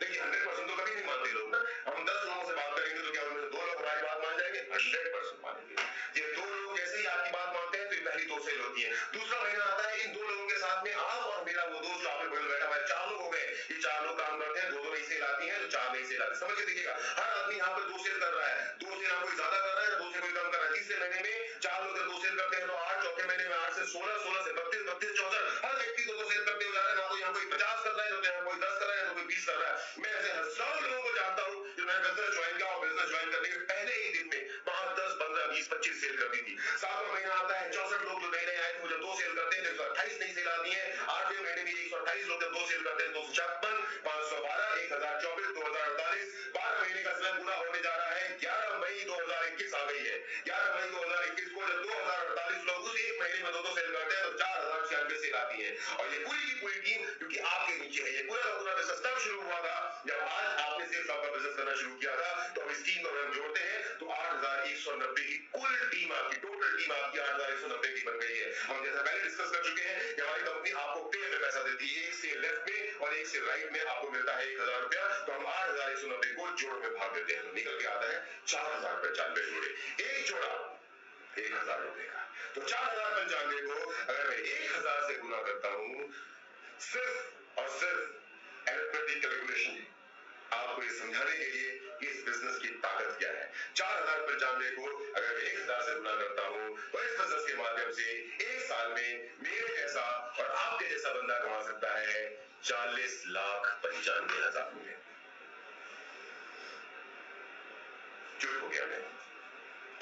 देखिए 100% तो कभी नहीं मानते लोग ना, हम 10 लोगों से बात करेंगे तो क्या उनमें से 2 लोग हमारी बात मान जाएंगे? 100% मानेंगे। वहां पे बोल बैठा हमारे 4 लोग हो गए, ये 4 लोग काम करते हैं, 2 नहीं सेल आती है तो 4 नहीं सेल आती, समझ के देखिएगा हर आदमी यहाँ पे 2 सेल कर रहा है, 2 से ना कोई ज्यादा कर रहा है, 2 से कोई कम कर रहा है। तीसरे महीने में 4 लोग 2 सेल करते हैं तो 8, चौथे महीने में 8 से 16, 16 से 32, 32 64, हर व्यक्ति 2 सेल करते हुए जा रहा है। ना तो यहाँ कोई 50 कर रहा है, तो यहाँ कोई 10 कर रहा है, तो कोई 20 कर रहा है। मैं ऐसे हजारों लोगों को जानता हूँ जो मैंने बिजनेस ज्वाइन किया और बिजनेस ज्वाइन करने के पहले ही दिन में 5, 10, 15, 20, 25 सेल कर दी थी। 7वां महीना आता है, 64 लोग जो नए नए आए थे जब 2 सेल करते हैं तो 128 नहीं सेल आती है। 8वें महीने में 128 लोग जब 2 सेल करते हैं 256, 512, 1024, 2048, 12 महीने का समय पूरा होने जा रहा है। 11 मई 2021 आ गई है। 11 मई 2021 को जब 2048 लोग उस एक महीने में 2 सेल करते हैं तो 4096 सेल आती है। और ये पूरी की पूरी टीम क्योंकि आपके नीचे है, ये पूरा का पूरा बिजनेस तब शुरू हुआ था जब आज आपने सेल्स का बिजनेस करना शुरू किया था। तो हम इस टीम को हम जोड़ते हैं तो 8190 की कुल टीम आपकी, टोटल टीम आपकी 8190 की बन गई है। हम जैसा पहले डिस्कस कर चुके हैं कि हमारी कंपनी आपको पे में पैसा देती है, एक से लेफ्ट में और एक से राइट में आपको मिलता है 1000 रुपया। तो हम 8190 को जोड़ में भाग देते हैं तो निकल के आता है 4095 जोड़े, एक जोड़ा 1000 रुपए का। तो 4095 को अगर मैं 1000 से गुना करता हूं, सिर्फ और सिर्फ अरिथमेटिक कैलकुलेशन आपको ये समझाने के लिए कि इस बिजनेस की ताकत क्या है। 4095 को अगर मैं 1000 से गुना करता हूं तो इस बिजनेस के माध्यम से एक साल में मेरे जैसा और आपके जैसा बंदा कमा सकता है 40,95,000 रुपए। चुप हो गया मैं,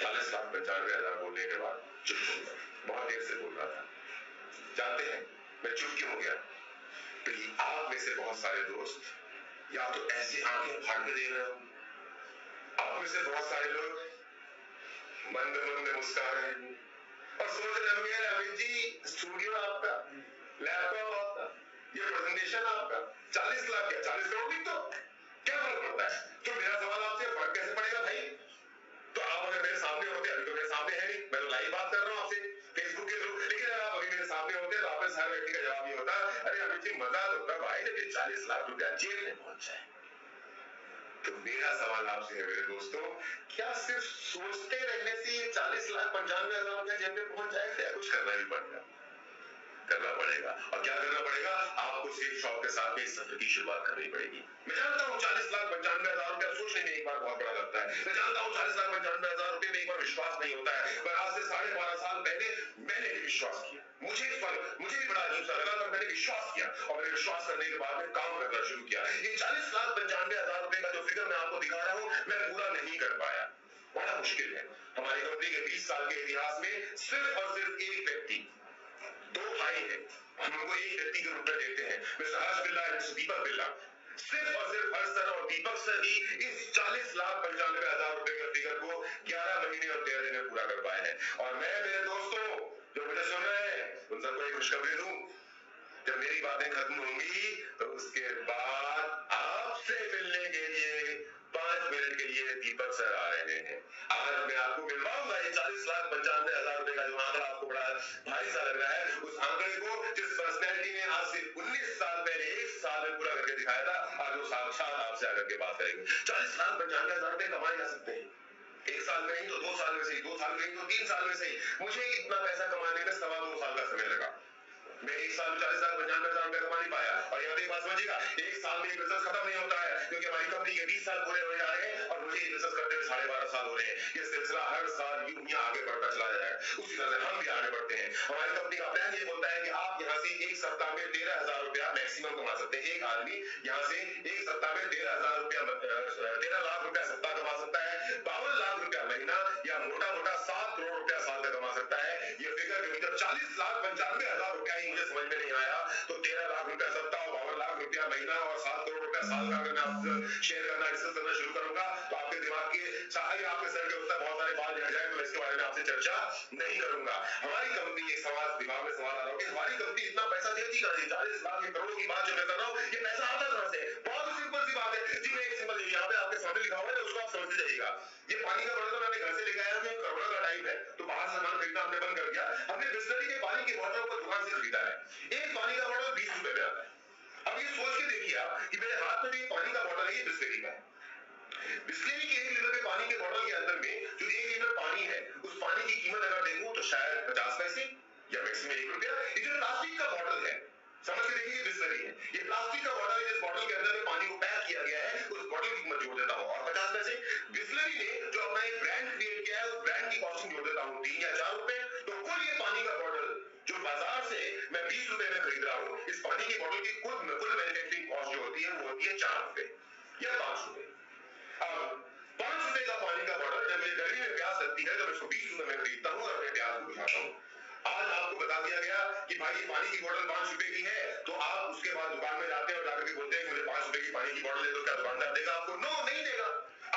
40,95,000 बोलने के बाद चुप हो गया। बहुत देर से बोल रहा था। जानते हैं मैं चुप क्यों हो गया? क्योंकि आप में से बहुत सारे दोस्त या तो ऐसी आंखें फाड़ के देख रहे हो, आप में से बहुत सारे लोग मंद मंद मुस्कुरा रहे हैं और सोच रहे होंगे अमित जी स्टूडियो आपका, लैपटॉप आपका, ये प्रेजेंटेशन आपका 40 लाख या 40 करोड़ भी तो क्या फर्क पड़ता है? तो मेरा सवाल आपसे, फर्क कैसे पड़ेगा भाई? तो आप अगर मेरे सामने होते, अभी तो मेरे सामने है नहीं, मैं तो लाइव बात कर रहा हूं आपसे फेसबुक के थ्रू, लेकिन अगर आप अभी मेरे सामने होते तो आप में हर व्यक्ति का जवाब ये होता, अरे अमित जी मजा तो तब आए जब ये 40 लाख रुपया जेब में पहुंच जाए। तो मेरा सवाल आपसे है मेरे दोस्तों, क्या सिर्फ सोचते रहने से ये 40,95,000 रुपया जेब में पहुंच जाएगा या कुछ करना भी पड़ेगा? करना पड़ेगा। और क्या करना पड़ेगा? आपको सेल शॉप के साथ में इस सत्र की शुरुआत करनी पड़ेगी। मैं जानता हूँ 40,95,000 रुपया सोचने में एक बार बहुत बड़ा लगता है, मैं जानता हूँ 40,95,000 रुपये में एक बार विश्वास नहीं होता है, पर आज से 12.5 साल पहले मैंने भी विश्वास किया। मुझे भी बड़ा अजीब सा लगा, पर मैंने विश्वास किया और मैंने विश्वास करने के बाद में काम करना शुरू किया। ये 40,95,000 रुपए का जो फिगर मैं आपको दिखा रहा हूँ मैं पूरा नहीं कर पाया, बड़ा मुश्किल है। हमारी कंपनी के 20 साल के इतिहास में सिर्फ और सिर्फ एक व्यक्ति, 2 भाई है, हम उनको एक व्यक्ति के रूप में देखते हैं, मिस्टर हर्ष बिरला और मिस्टर दीपक बिरला। सिर्फ और सिर्फ हर्ष सर और दीपक सर ही इस 40,95,000 रुपए के फिगर को 11 महीने और 13 दिन में पूरा कर पाए हैं। और मैं मेरे दोस्तों जो मुझे सुन रहे हैं उन सबको एक खुशखबरी दूं, जब मेरी बातें खत्म होंगी तो उसके बाद आपसे मिलने के लिए 5 मिनट के लिए दीपक सर आ रहे हैं। आज मैं आपको मिलवाऊंगा ये 40,95,000 रुपए का जो आंकड़ा आपको बड़ा भारी सा लग रहा है, उस आंकड़े को जिस पर्सनैलिटी ने आज से 19 साल पहले 1 साल में पूरा करके दिखाया था, आज वो साक्षात आपसे आकर के बात करेंगे। 40,95,000 रुपए कमाए जा सकते हैं, 1 साल में नहीं तो 2 साल में सही, 2 साल में नहीं तो 3 साल में सही। मुझे इतना पैसा कमाने में 2.25 साल का समय लगा। मैं 1 साल में 40,95,000 रुपए कमा नहीं पाया। और यहाँ पे एक बात समझिएगा, 1 साल में ये बिजनेस खत्म नहीं होता है, क्योंकि हमारी कंपनी के 20 साल पूरे होने जा रहे हैं और मुझे ये बिजनेस करते हुए 12.5 साल हो रहे हैं। ये सिलसिला हर साल यूं ही आगे बढ़ता चला जाएगा, उसी तरह से हम भी आगे बढ़ते हैं। हमारी कंपनी का प्लान ये बोलता है कि आप यहाँ से एक सप्ताह में 13,000 रुपया मैक्सिमम कमा सकते हैं। एक आदमी यहाँ से एक सप्ताह में 13,000 रुपया 13 लाख रुपया सप्ताह कमा सकता है, 52 लाख रुपया महीना या मोटा मोटा 7 करोड़ रुपया साल का कमा सकता है। ये फिगर क्योंकि जब 40,95,000 रुपया ही मुझे समझ में नहीं आया तो 13 लाख रुपया सप्ताह, 52 लाख रुपया महीना और 7 करोड़ रुपया साल का अगर मैं आपसे शेयर करना डिस्कस करना शुरू करूंगा तो आपके दिमाग के चाहे आपके सर के ऊपर बहुत सारे बाल झड़ जाए, तो इसके बारे में आपसे चर्चा नहीं करूंगा। हमारी कंपनी एक समाज दिमाग में सवाल आ रहा है कि हमारी कंपनी इतना पैसा देती कहां है? 40 लाख करोड़ की बात जो मैं कर रहा हूं, ये पैसा आता कहां से? बहुत सिंपल सी बात है जी, मैं एक सिंपल यहाँ पे आपके सामने लिखा हुआ है, उसको आप समझते जाइएगा। ये पानी का बॉटल मैंने घर से लेके आया हूं, कोरोना का टाइम है तो बाहर सामान खरीदना हमने बंद कर दिया। हमने बिस्लरी के पानी की बोतल को दुकान से खरीदा है, एक पानी का बॉटल 20 रुपए में आता है। अब ये सोच के देखिए आप कि मेरे हाथ में भी पानी का बॉटल है, ये बिस्लरी का है। बिस्लरी के 1 लीटर के पानी के बॉटल के अंदर में जो 1 लीटर पानी है, उस पानी की कीमत अगर देखूं तो शायद 50 पैसे या मैक्सिमम 1 रुपया। ये जो प्लास्टिक का बॉटल है समझ के देखिए, बिस्लरी है, ये प्लास्टिक का बॉटल है, जिस बॉटल के अंदर में पानी को पैक किया गया है, उस बॉटल की कीमत जोड़ देता हूं और 50 पैसे। बिस्लरी ने जो अपना एक ब्रांड क्रिएट किया है, उस ब्रांड की कॉस्टिंग जोड़ देता हूं 3 या 4 रुपए, तो कुल ये पानी का बॉटल जो बाजार से मैं 20 रुपए में खरीद रहा हूं, इस पानी की बॉटल की कुल मैन्युफैक्चरिंग कॉस्ट जो होती है वो होती है 4 रुपए या 5 रुपए। अब 5 रुपए का पानी का बॉटल जब मुझे गर्मी में प्यास लगती है तो मैं इसको 20 रुपए में खरीदता हूं और अपने प्यास को बुझाता हूं। आज आपको बता दिया गया कि भाई ये पानी की बोतल 5 रुपए की है, तो आप उसके बाद दुकान में जाते हैं और जाकर के बोलते हैं मुझे 5 रुपए की पानी की बोतल दे दो, क्या दुकानदार देगा आपको? नो, नहीं देगा।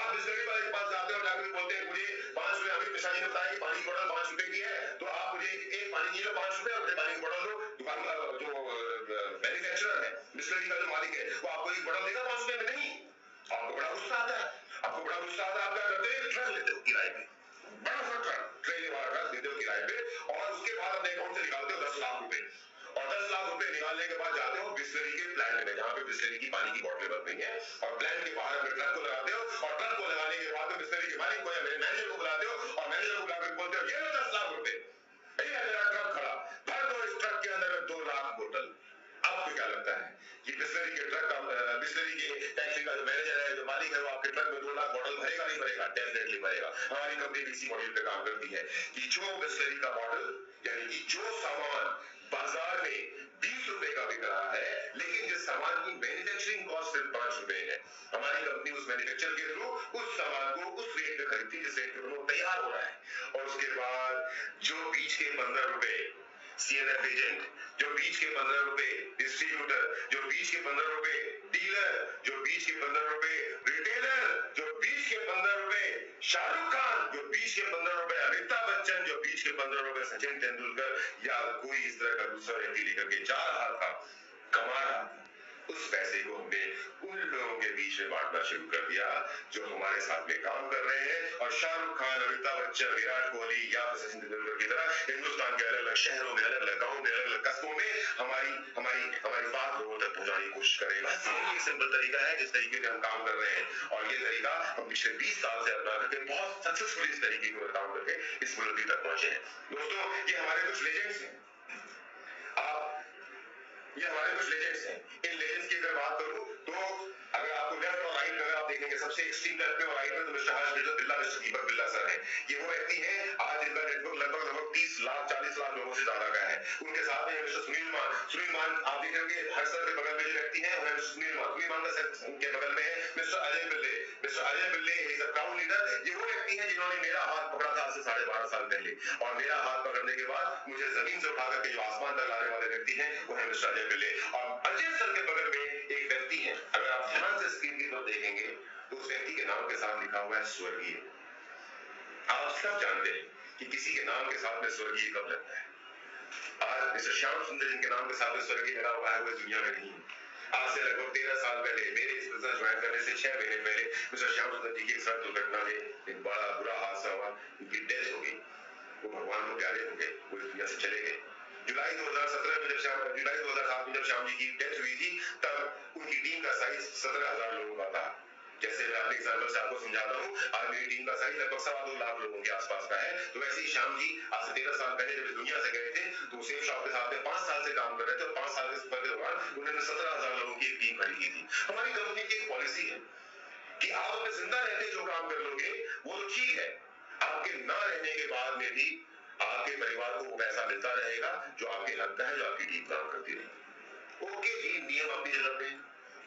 आप बिस्लरी वाले के पास जाते हैं और जाकर बोलते हैं मुझे 5 रुपए, अमित मिश्रा जी ने बताया कि पानी की बोतल 5 रुपए की है, तो आप मुझे एक पानी की लो 5 रुपए और मुझे पानी की बोतल दो। दुकान का जो मैन्युफैक्चरर है, बिस्लरी का जो मालिक है, वो आपको एक बोतल देगा 5 रुपए में? नहीं। आपको बड़ा गुस्सा आता है, आपको बड़ा गुस्सा आता है, आप क्या करते हैं? ट्रक लेते हो किराए पे, बड़ा सा ट्रक, ट्रेन वाला ट्रक देते हो किराए पे, और उसके बाद अपने अकाउंट से निकालते हो 10 लाख रुपए, और 10 लाख रुपए निकालने के बाद जाते हो बिस्लरी के प्लांट में, जहां पे बिस्लरी की पानी की बोतलें बन रही हैं, और प्लांट के बाहर अपने ट्रक को लगाते हो, और ट्रक को लगाने के बाद बिस्लरी के मालिक को या मेरे मैनेजर को बुलाते हो, और मैनेजर को बुलाकर बोलते हो ये लो 10 लाख रुपए, भैया मेरा ट्रक खड़ा, भर दो इस ट्रक के अंदर 2 लाख बोतल। आपको क्या लगता है कि बिस्लरी के ट्रक का, बिस्लरी के टैक्सी का जो मैनेजर है, जो मालिक है, वो आपके ट्रक में 2 लाख बोतल भरेगा? नहीं भरेगा, डेफिनेटली भरेगा। हमारी कंपनी इसी मॉडल पे काम करती है कि जो बिस्लरी का बॉटल, यानी कि जो सामान बाजार में 20 रुपए का बिक रहा है, लेकिन जिस सामान की मैन्युफैक्चरिंग कॉस्ट सिर्फ 5 रुपए है, हमारी कंपनी उस मैन्युफैक्चर के थ्रू उस सामान को उस रेट पे खरीदती है जिस रेट पे वो तैयार हो रहा है, और उसके बाद जो बीच के 15 रुपए सीएनएफ एजेंट, जो बीच के 15 रुपए डिस्ट्रीब्यूटर, जो बीच के 15 रुपए डीलर, जो बीच के 15 रुपए रिटेलर, जो बीच के 15 रुपए शाहरुख खान, जो बीच के 15 रुपए अमिताभ बच्चन, जो बीच के 15 रुपए सचिन तेंदुलकर या कोई इस तरह का दूसरा व्यक्ति लेकर के जा रहा था, कमा रहा था, उस पैसे को हमने उन लोगों के बीच में बांटना शुरू कर दिया जो हमारे साथ में काम कर रहे हैं, और शाहरुख खान, अमिताभ बच्चन, विराट कोहली या सचिन तेंदुलकर की तरह हिंदुस्तान के अलग अलग शहरों में, अलग अलग गाँव में, अलग अलग कस्बों में हमारी हमारी हमारी बात लोगों तक पहुंचाने की कोशिश करें। बस यही एक सिंपल तरीका है जिस तरीके से हम काम कर रहे हैं, और ये तरीका हम पिछले 20 साल से अपना करके बहुत सक्सेसफुली इस तरीके के काम करके इस बुलंदी तक पहुंचे हैं। दोस्तों, ये हमारे कुछ लेजेंड्स हैं। ये हमारे कुछ लेजेंड्स हैं। इन लेजेंड्स की अगर बात करूं तो अगर आपको लेफ्ट और राइट में अगर आप देखेंगे, सबसे एक्सट्रीम लेफ्ट में और राइट में तो मिस्टर हर्ष बिरला, मिस्टर दीपक बिरला सर हैं। ये वो व्यक्ति हैं आज इनका नेटवर्क लगभग 30 लाख 40 लाख लोगों से ज्यादा का है। उनके साथ में मिस्टर सुनील मान आप देखेंगे, हर्ष सर के बगल में जो व्यक्ति है वो है सुनील मान के बगल में है मिस्टर अजय बिल्ले। मिस्टर अजय बिल्ले इज अ क्राउड लीडर। ये वो व्यक्ति है जिन्होंने मेरा हाथ पकड़ा था आज से 12.5 साल पहले, और मेरा हाथ पकड़ने के बाद मुझे जमीन से उठा करके जो आसमान तक लाने वाले व्यक्ति हैं वो है मिस्टर अजय बिल्ले। और अजय सर के बगल में एक व्यक्ति है, अगर आप ध्यान से स्क्रीन की तरफ देखेंगे तो उस व्यक्ति के नाम के साथ लिखा हुआ है स्वर्गीय। आप सब जानते हैं कि किसी के नाम के साथ में स्वर्गीय कब लगता है। आज मिस्टर श्याम सुंदर जिनके नाम के साथ में स्वर्गीय लगा हुआ है वो इस दुनिया में नहीं है। आज से लगभग 13 साल पहले, मेरे इस बिजनेस ज्वाइन करने से 6 महीने पहले मिस्टर श्याम सुंदर जी की एक सड़क दुर्घटना में एक बड़ा बुरा हादसा हुआ, उनकी डेथ हो गई। वो भगवान को प्यारे हो गए, वो इस दुनिया से चले गए। जुलाई 2007 में जब श्याम जी की डेथ हुई थी, तब उनकी टीम का साइज 17,000 लोगों का था। जैसे मैं अपने एग्जाम्पल से आपको समझाता हूँ, आज मेरी टीम का साइज लगभग 2.25 लाख लोगों के आसपास का है। तो वैसे ही श्याम जी आज से 13 साल पहले जब इस दुनिया से गए थे तो सेफ शॉप के साथ में 5 साल से काम कर रहे थे, और 5 साल के सफर के दौरान उन्होंने 17,000 लोगों की एक टीम खड़ी की थी। हमारी कंपनी की एक पॉलिसी है कि आप अपने जिंदा रहते जो काम कर लोगे वो तो ठीक है, आपके ना रहने के बाद में भी आपके परिवार को वो पैसा मिलता रहेगा जो आपके हक का है, जो आपकी टीम काम करती रहेगी। ओके जी, नियम अपनी जगह पे,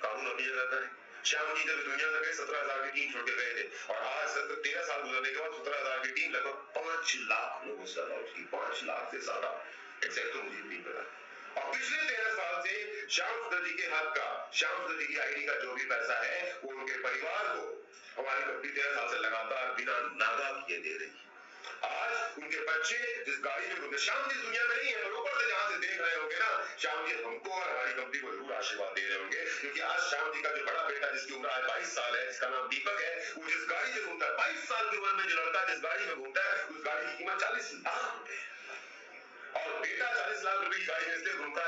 कानून अपनी जगह पर है। श्याम जी जब दुनिया से गए 17,000 की टीम छोड़ के गए थे, और आज 13 साल गुजरने के बाद 17,000 की टीम लगभग 5 लाख लोगों से ज्यादा उसकी, 5 लाख से ज्यादा एग्जैक्ट तो मुझे नहीं पता। और पिछले 13 साल से श्याम सुंदर जी के हक का, श्याम सुंदर जी की आईडी का जो भी पैसा है वो उनके परिवार को हमारी कंपनी 13 साल से लगातार बिना नागा किए दे रही है। आज उनके बच्चे जिस गाड़ी में घूमते, श्याम जी दुनिया में नहीं है, ऊपर से जहां से देख रहे होंगे ना, श्याम जी हमको और हमारी कंपनी को जरूर आशीर्वाद दे रहे होंगे, क्योंकि आज श्याम जी का जो बड़ा बेटा जिसकी उम्र आज 22 साल है, जिसका नाम दीपक है, वो जिस गाड़ी से घूमता है, 22 साल की उम्र में जो लड़का जिस गाड़ी में घूमता है, उस गाड़ी की कीमत 40 लाख रुपए, और बेटा 40 लाख रुपए की गाड़ी में इसलिए घूम पा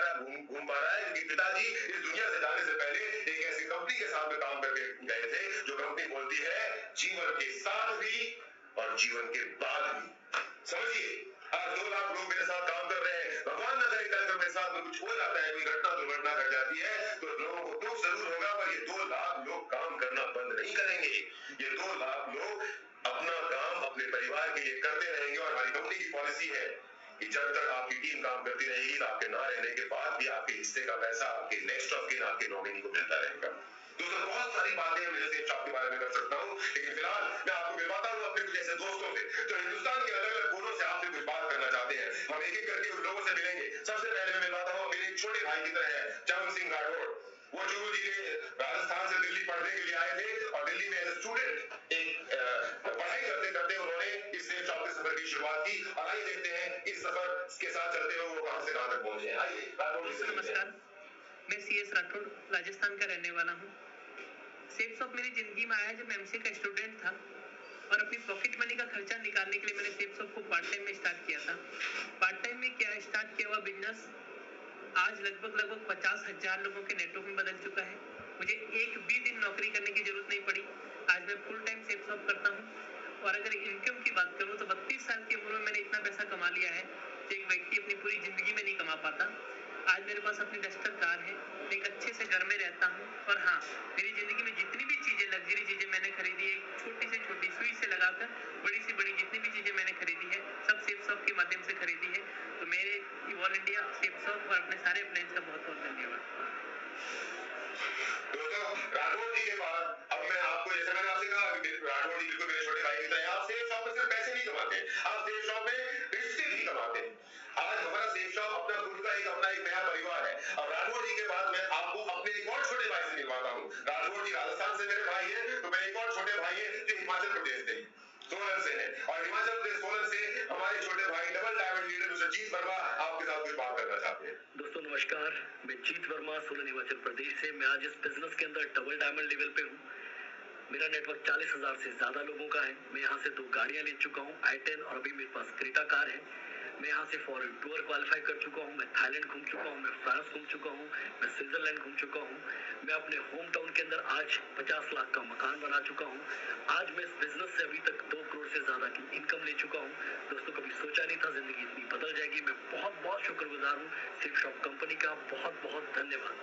रहा है क्योंकि पिताजी इस दुनिया से जाने से पहले एक ऐसी कंपनी के साथ में काम करके गए थे जो कंपनी बोलती है जीवन के साथ भी और जीवन के बाद भी। समझिए, आज 2 लाख लोग मेरे साथ काम कर रहे हैं। भगवान न करे कल अगर मेरे साथ में कुछ हो जाता है, कोई घटना दुर्घटना घट जाती है, तो लोगों को दुख जरूर होगा, पर ये 2 लाख लोग काम करना बंद नहीं करेंगे। ये 2 लाख लोग अपना काम अपने परिवार के लिए करते रहेंगे। और हमारी कंपनी की पॉलिसी है कि जब तक आपकी टीम काम करती रहेगी, तो आपके ना रहने के बाद भी आपके हिस्से का पैसा आपके नेक्स्ट ऑफ किन, आपके नॉमिनी को मिलता रहेगा। दोस्तों, बहुत सारी बातें मैं जैसे शॉप के बारे में कर सकता हूँ, लेकिन फिलहाल मैं आपको मिलवाता हूँ अपने कुछ ऐसे दोस्तों से जो हिंदुस्तान के अलग अलग कोनों से आपसे कुछ बात करना चाहते हैं। हम एक एक करके उन लोगों से मिलेंगे। सबसे पहले मैं मिलवाता हूँ मेरे एक छोटे भाई की तरह है, चमन सिंह राठौड़। वो जुगू जी ने राजस्थान से दिल्ली पढ़ने के लिए आए थे और दिल्ली में एज स्टूडेंट एक पढ़ाई करते करते उन्होंने इस सेफ शॉप के सफर की शुरुआत की। और आइए देखते हैं इस सफर के साथ चलते हुए वो कहां से कहां तक पहुंचे। आइए राठौड़ जी से। नमस्कार, मैं CS राठौड़ राजस्थान का रहने वाला हूँ। सेफ शॉप मेरी जिंदगी में आया जब मैं MCA का स्टूडेंट था और अपनी पॉकेट मनी का खर्चा निकालने के लिए मैंने सेफ शॉप को पार्ट टाइम में स्टार्ट किया था। पार्ट टाइम में क्या स्टार्ट किया हुआ बिजनेस आज लगभग 50,000 लोगों के नेटवर्क में बदल चुका है। मुझे एक भी दिन नौकरी करने की जरूरत नहीं पड़ी। आज मैं फुल टाइम सेफ शॉप करता हूँ और अगर इनकम की बात करूँ तो 32 साल की उम्र में मैंने इतना पैसा कमा लिया है जो एक व्यक्ति अपनी पूरी जिंदगी में नहीं कमा पाता। आज मेरे पास अपनी डस्टर कार है, एक अच्छे से घर में रहता हूँ। और हाँ, मेरी जिंदगी में जितनी भी चीजें, लग्जरी चीजें मैंने खरीदी है, छोटी से छोटी सुई से लगाकर बड़ी से बड़ी जितनी भी चीजें मैंने खरीदी है, सब सेफ शॉप के माध्यम से खरीदी है। तो मेरे ऑल इंडिया सेफ शॉप और अपने सारे फ्रेंड्स का बहुत बहुत धन्यवाद। दोस्तों, राठौड़ जी के बाद अब मैं आपको, जैसे मैंने आपसे कहा कि राठौड़ जी बिल्कुल मेरे छोटे भाई की तरह। आप सेफ शॉप में सिर्फ पैसे नहीं कमाते, आप सेफ शॉप में रिश्ते भी कमाते हैं। आज हमारा सेफ शॉप अपना खुद का अपना एक नया परिवार है। और राठौड़ जी के बाद मैं आपको अपने एक और छोटे भाई से मिलवाता हूँ। राठौड़ जी राजस्थान से मेरे भाई है, तो मेरे एक और छोटे भाई है जो हिमाचल प्रदेश से, सोलन से है। और हिमाचल प्रदेश सोलन से हमारे छोटे भाई डबल डायमंड लीडर मिस्टर जीत वर्मा आपके साथ कुछ बात करना चाहते हैं। दोस्तों नमस्कार, मैं जीत वर्मा सोलन हिमाचल प्रदेश से। मैं आज इस बिजनेस के अंदर डबल डायमंड लेवल पे हूँ। मेरा नेटवर्क 40,000 से ज्यादा लोगों का है। मैं यहाँ से 2 गाड़ियाँ ले चुका हूँ, i10 और अभी मेरे पास क्रेटा कार है। मैं यहाँ से फॉरेन टूर क्वालिफाई कर चुका हूँ। मैं थाईलैंड घूम चुका हूँ, मैं फ्रांस घूम चुका हूँ, मैं स्विट्जरलैंड घूम चुका हूँ। मैं अपने होम टाउन के अंदर आज 50 लाख का मकान बना चुका हूँ। आज मैं इस बिजनेस से अभी तक 2 करोड़ से ज्यादा की इनकम ले चुका हूँ। दोस्तों, कभी सोचा नहीं था जिंदगी इतनी बदल जाएगी। मैं बहुत बहुत शुक्रगुजार हूँ सेफ शॉप कंपनी का। बहुत बहुत धन्यवाद।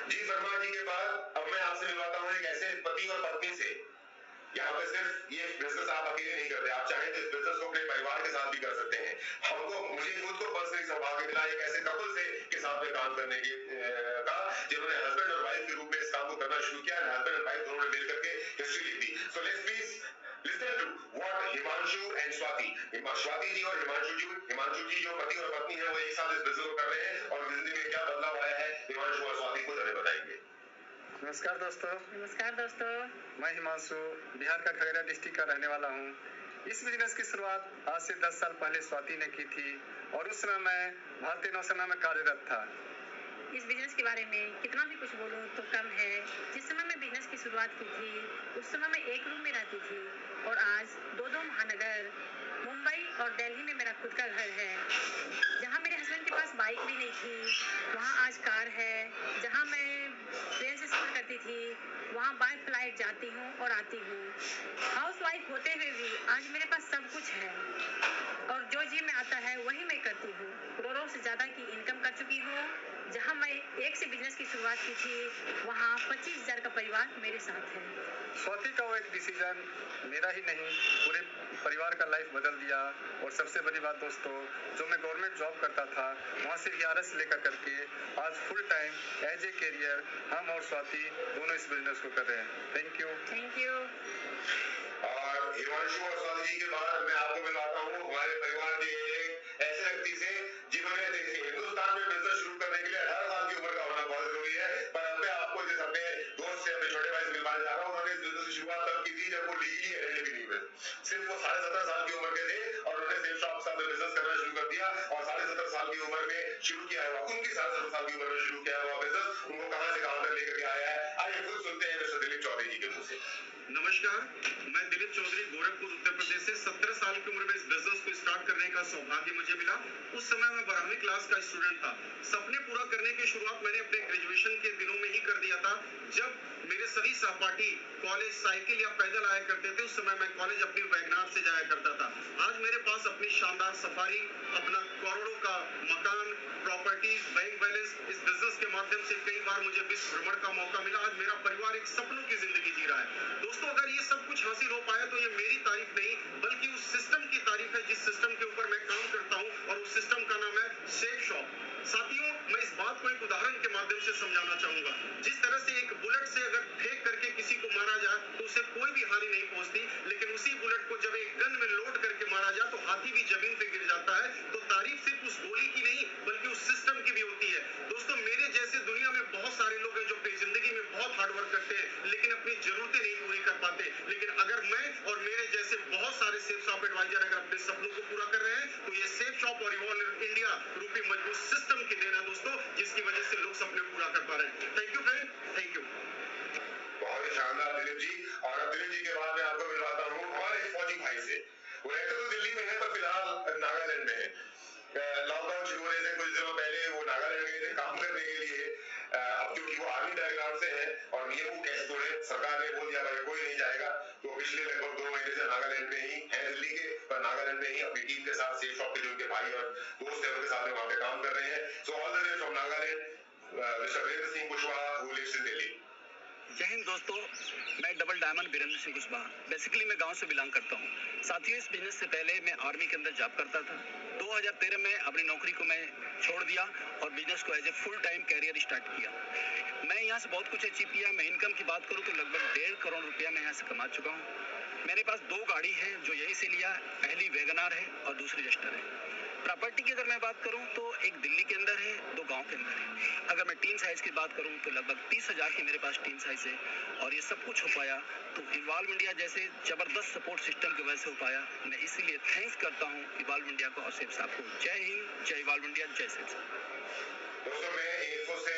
जी वर्मा जी के बाद अब मैं आपसे मिलवाता हूँ एक ऐसे पति और पत्नी से। यहाँ पे सिर्फ ये बिजनेस आप अकेले नहीं करते, आप चाहें तो इस बिजनेस को अपने परिवार के साथ भी कर सकते हैं। मुझे खुद को पर्सनली सौभाग्य मिला एक ऐसे कपल से के साथ में काम करने का, जिन्होंने हस्बैंड और वाइफ के रूप में इस काम को करना शुरू किया। हस्बैंड और वाइफ दोनों ने मिल करके हिस्ट्री लिख दी। So let's please listen to what Himanshu and Swati ji और हिमांशु जी जो पति और पत्नी है, वो एक साथ इस बिजनेस को कर रहे हैं और जिंदगी में क्या बदलाव आया है हिमांशु और स्वाति खुद हमें बताएंगे। नमस्कार दोस्तों। नमस्कार दोस्तों। मैं हिमांशु बिहार का खगड़िया डिस्ट्रिक्ट का रहने वाला हूँ। इस बिजनेस की शुरुआत आज से 10 साल पहले स्वाति ने की थी और उस समय मैं भारतीय नौसेना में कार्यरत था। इस बिजनेस के बारे में कितना भी कुछ बोलूं तो कम है। जिस समय मैं बिजनेस की शुरुआत की थी उस समय मैं एक रूम में रहती थी और आज 2 महानगर मुंबई और दिल्ली में मेरा खुद का घर है। जहां मेरे हस्बैंड के पास बाइक भी नहीं थी, वहां आज कार है। जहां मैं ट्रेन से सफर करती थी, वहां बाय फ्लाइट जाती हूं और आती हूं। हाउस वाइफ होते हुए भी आज मेरे पास सब कुछ है और जो जी में आता है वही मैं करती हूँ। करोड़ों से ज्यादा की इनकम कर चुकी हूँ। जहाँ मैं एक से बिजनेस की शुरुआत की थी, वहाँ 25,000 का परिवार मेरे साथ है। स्वाति का वो एक डिसीजन मेरा ही नहीं, पूरे परिवार का लाइफ बदल दिया। और सबसे बड़ी बात दोस्तों, जो मैं गवर्नमेंट जॉब करता था वहाँ से VRS लेकर करके आज full time as a career हम और स्वाति दोनों इस बिजनेस को कर रहे हैं। Thank you. और हिमांशु और स्वाति जी के बाद मैं आपको मिलवाता हूँ हमारे परिवार के एक ऐसे व्यक्ति से जिन्होंने देखिए हिंदुस्तान में बिजनेस शुरू करने के लिए 18 साल की उम्र का होना बहुत जरूरी है। पर अब मैं आपको जिस अपने दोस्त से, अपने छोटे भाई से मिलवाने जा रहा हूँ, उन्होंने इस बिजनेस की शुरुआत तब की थी जब वो लीगली एलिजिबल नहीं हुए। सिर्फ वो 17.5 साल की उम्र के थे और उन्होंने सेफ शॉप के साथ बिजनेस करना शुरू कर दिया। और 17.5 साल की उम्र में शुरू किया हुआ, उनकी 17.5 साल की उम्र में शुरू किया हुआ बिजनेस उनको कहां से कहां तक लेकर के आया है, आइए खुद सुनते हैं मिस्टर दिलीप चौधरी जी के मुंह से। नमस्कार, मैं दिलीप चौधरी गोरखपुर उत्तर प्रदेश से 17 साल की उम्र में इस बिजनेस को स्टार्ट करने का सौभाग्य मुझे मिला। उस समय मैं 12वीं क्लास का स्टूडेंट था। सपने पूरा करने की शुरुआत मैंने अपने ग्रेजुएशन के दिनों में ही कर दिया था। जब मेरे सभी सहपाठी कॉलेज साइकिल या पैदल आया करते थे, उस समय मैं कॉलेज अपनी वैगनार से जाया करता था। आज मेरे पास अपनी शानदार सफारी, अपना करोड़ों का मकान, प्रॉपर्टीज, बैंक बैलेंस, इस बिजनेस के माध्यम से कई बार मुझे विश्व भ्रमण का मौका मिला। आज मेरा परिवार एक सपनों की जिंदगी जी रहा है। दोस्तों, अगर ये सब कुछ हासिल हो पाया तो ये मेरी तारीफ नहीं बल्कि उस सिस्टम की तारीफ है जिस सिस्टम के ऊपर मैं काम करता हूँ, और उस सिस्टम का नाम है सेफ शॉप। साथियों, मैं इस बात को एक उदाहरण के माध्यम से समझाना चाहूंगा। जिस तरह से एक बुलेट से अगर फेंक करके किसी को मारा जाए तो उसे कोई भी हानि नहीं पहुंचती, लेकिन उसी बुलेट को जब एक गन में लोड करके मारा जाए तो हाथी भी जमीन पे गिर जाता है। तो तारीफ सिर्फ उस गोली की नहीं बल्कि उस सिस्टम की भी होती है। दोस्तों, मेरे जैसे दुनिया में बहुत सारे लोग हैं जो अपनी जिंदगी में बहुत हार्डवर्क करते हैं लेकिन अपनी जरूरतें नहीं पूरी कर पाते। लेकिन अगर मैं और मेरे जैसे बहुत सारे सेफ शॉप एडवाइजर अगर अपने सपनों को पूरा कर रहे हैं तो ये सेफ शॉप और इवॉल्व इंडिया रूपी मजबूत सिस्टम की देन है दोस्तों, जिसकी वजह से लोग सपने पूरा कर पा रहे हैं। Thank you friend, thank you. बहुत ही शानदार दिलीप जी। और अब दिलीप जी के बाद मैं आपको मिलवाता हूँ हमारे एक फौजी भाई से। वो रहते तो दिल्ली में है पर फिलहाल नागालैंड में है। लॉकडाउन शुरू होने से कुछ दिनों पहले वो नागालैंड गए थे काम करने के लिए। अब क्योंकि वो आर्मी बैकग्राउंड से है और नियमों कैसे तोड़े, सरकार ने बोल दिया भाई कोई नहीं जाएगा, तो पिछले लगभग 2 महीने से नागालैंड में ही है, दिल्ली के पर नागालैंड में ही अपनी टीम के साथ सेफ शॉप के जो उनके भाई और दोस्त है उनके साथ में वहाँ पे काम कर रहे हैं। So all the way from Nagaland mister Virendra Singh Kushwaha who lives in Delhi. जय हिंद दोस्तों, मैं double diamond Virendra Singh Kushwaha. Basically मैं गांव से बिलोंग करता हूं। साथियों, इस बिजनेस से पहले मैं आर्मी के अंदर जॉब करता था। 2013 में अपनी नौकरी को मैं छोड़ दिया और बिजनेस को as a full time career start किया। मैं यहाँ से बहुत कुछ अचीव किया। मैं इनकम की बात करूँ तो लगभग 1.5 करोड़ रुपया मैं यहाँ से कमा चुका हूँ। मेरे पास 2 गाड़ी है जो यहीं से लिया, पहली वैगनार है और दूसरी जस्टर है। प्रॉपर्टी की अगर मैं बात करूं तो एक दिल्ली के अंदर है, 2 गांव के अंदर है। अगर मैं टीम साइज की बात करूं तो लगभग 30,000 की मेरे पास टीम साइज है। और ये सब कुछ हो पाया तो इवॉल्व इंडिया जैसे जबरदस्त सपोर्ट सिस्टम की वजह से हो पाया। मैं इसीलिए थैंक्स करता हूं इवॉल्व इंडिया को और सेफ साहब को। जय हिंद, जय इवॉल्व इंडिया, जय सेफ साहब। दोस्तों, मैं एयरफोर्स से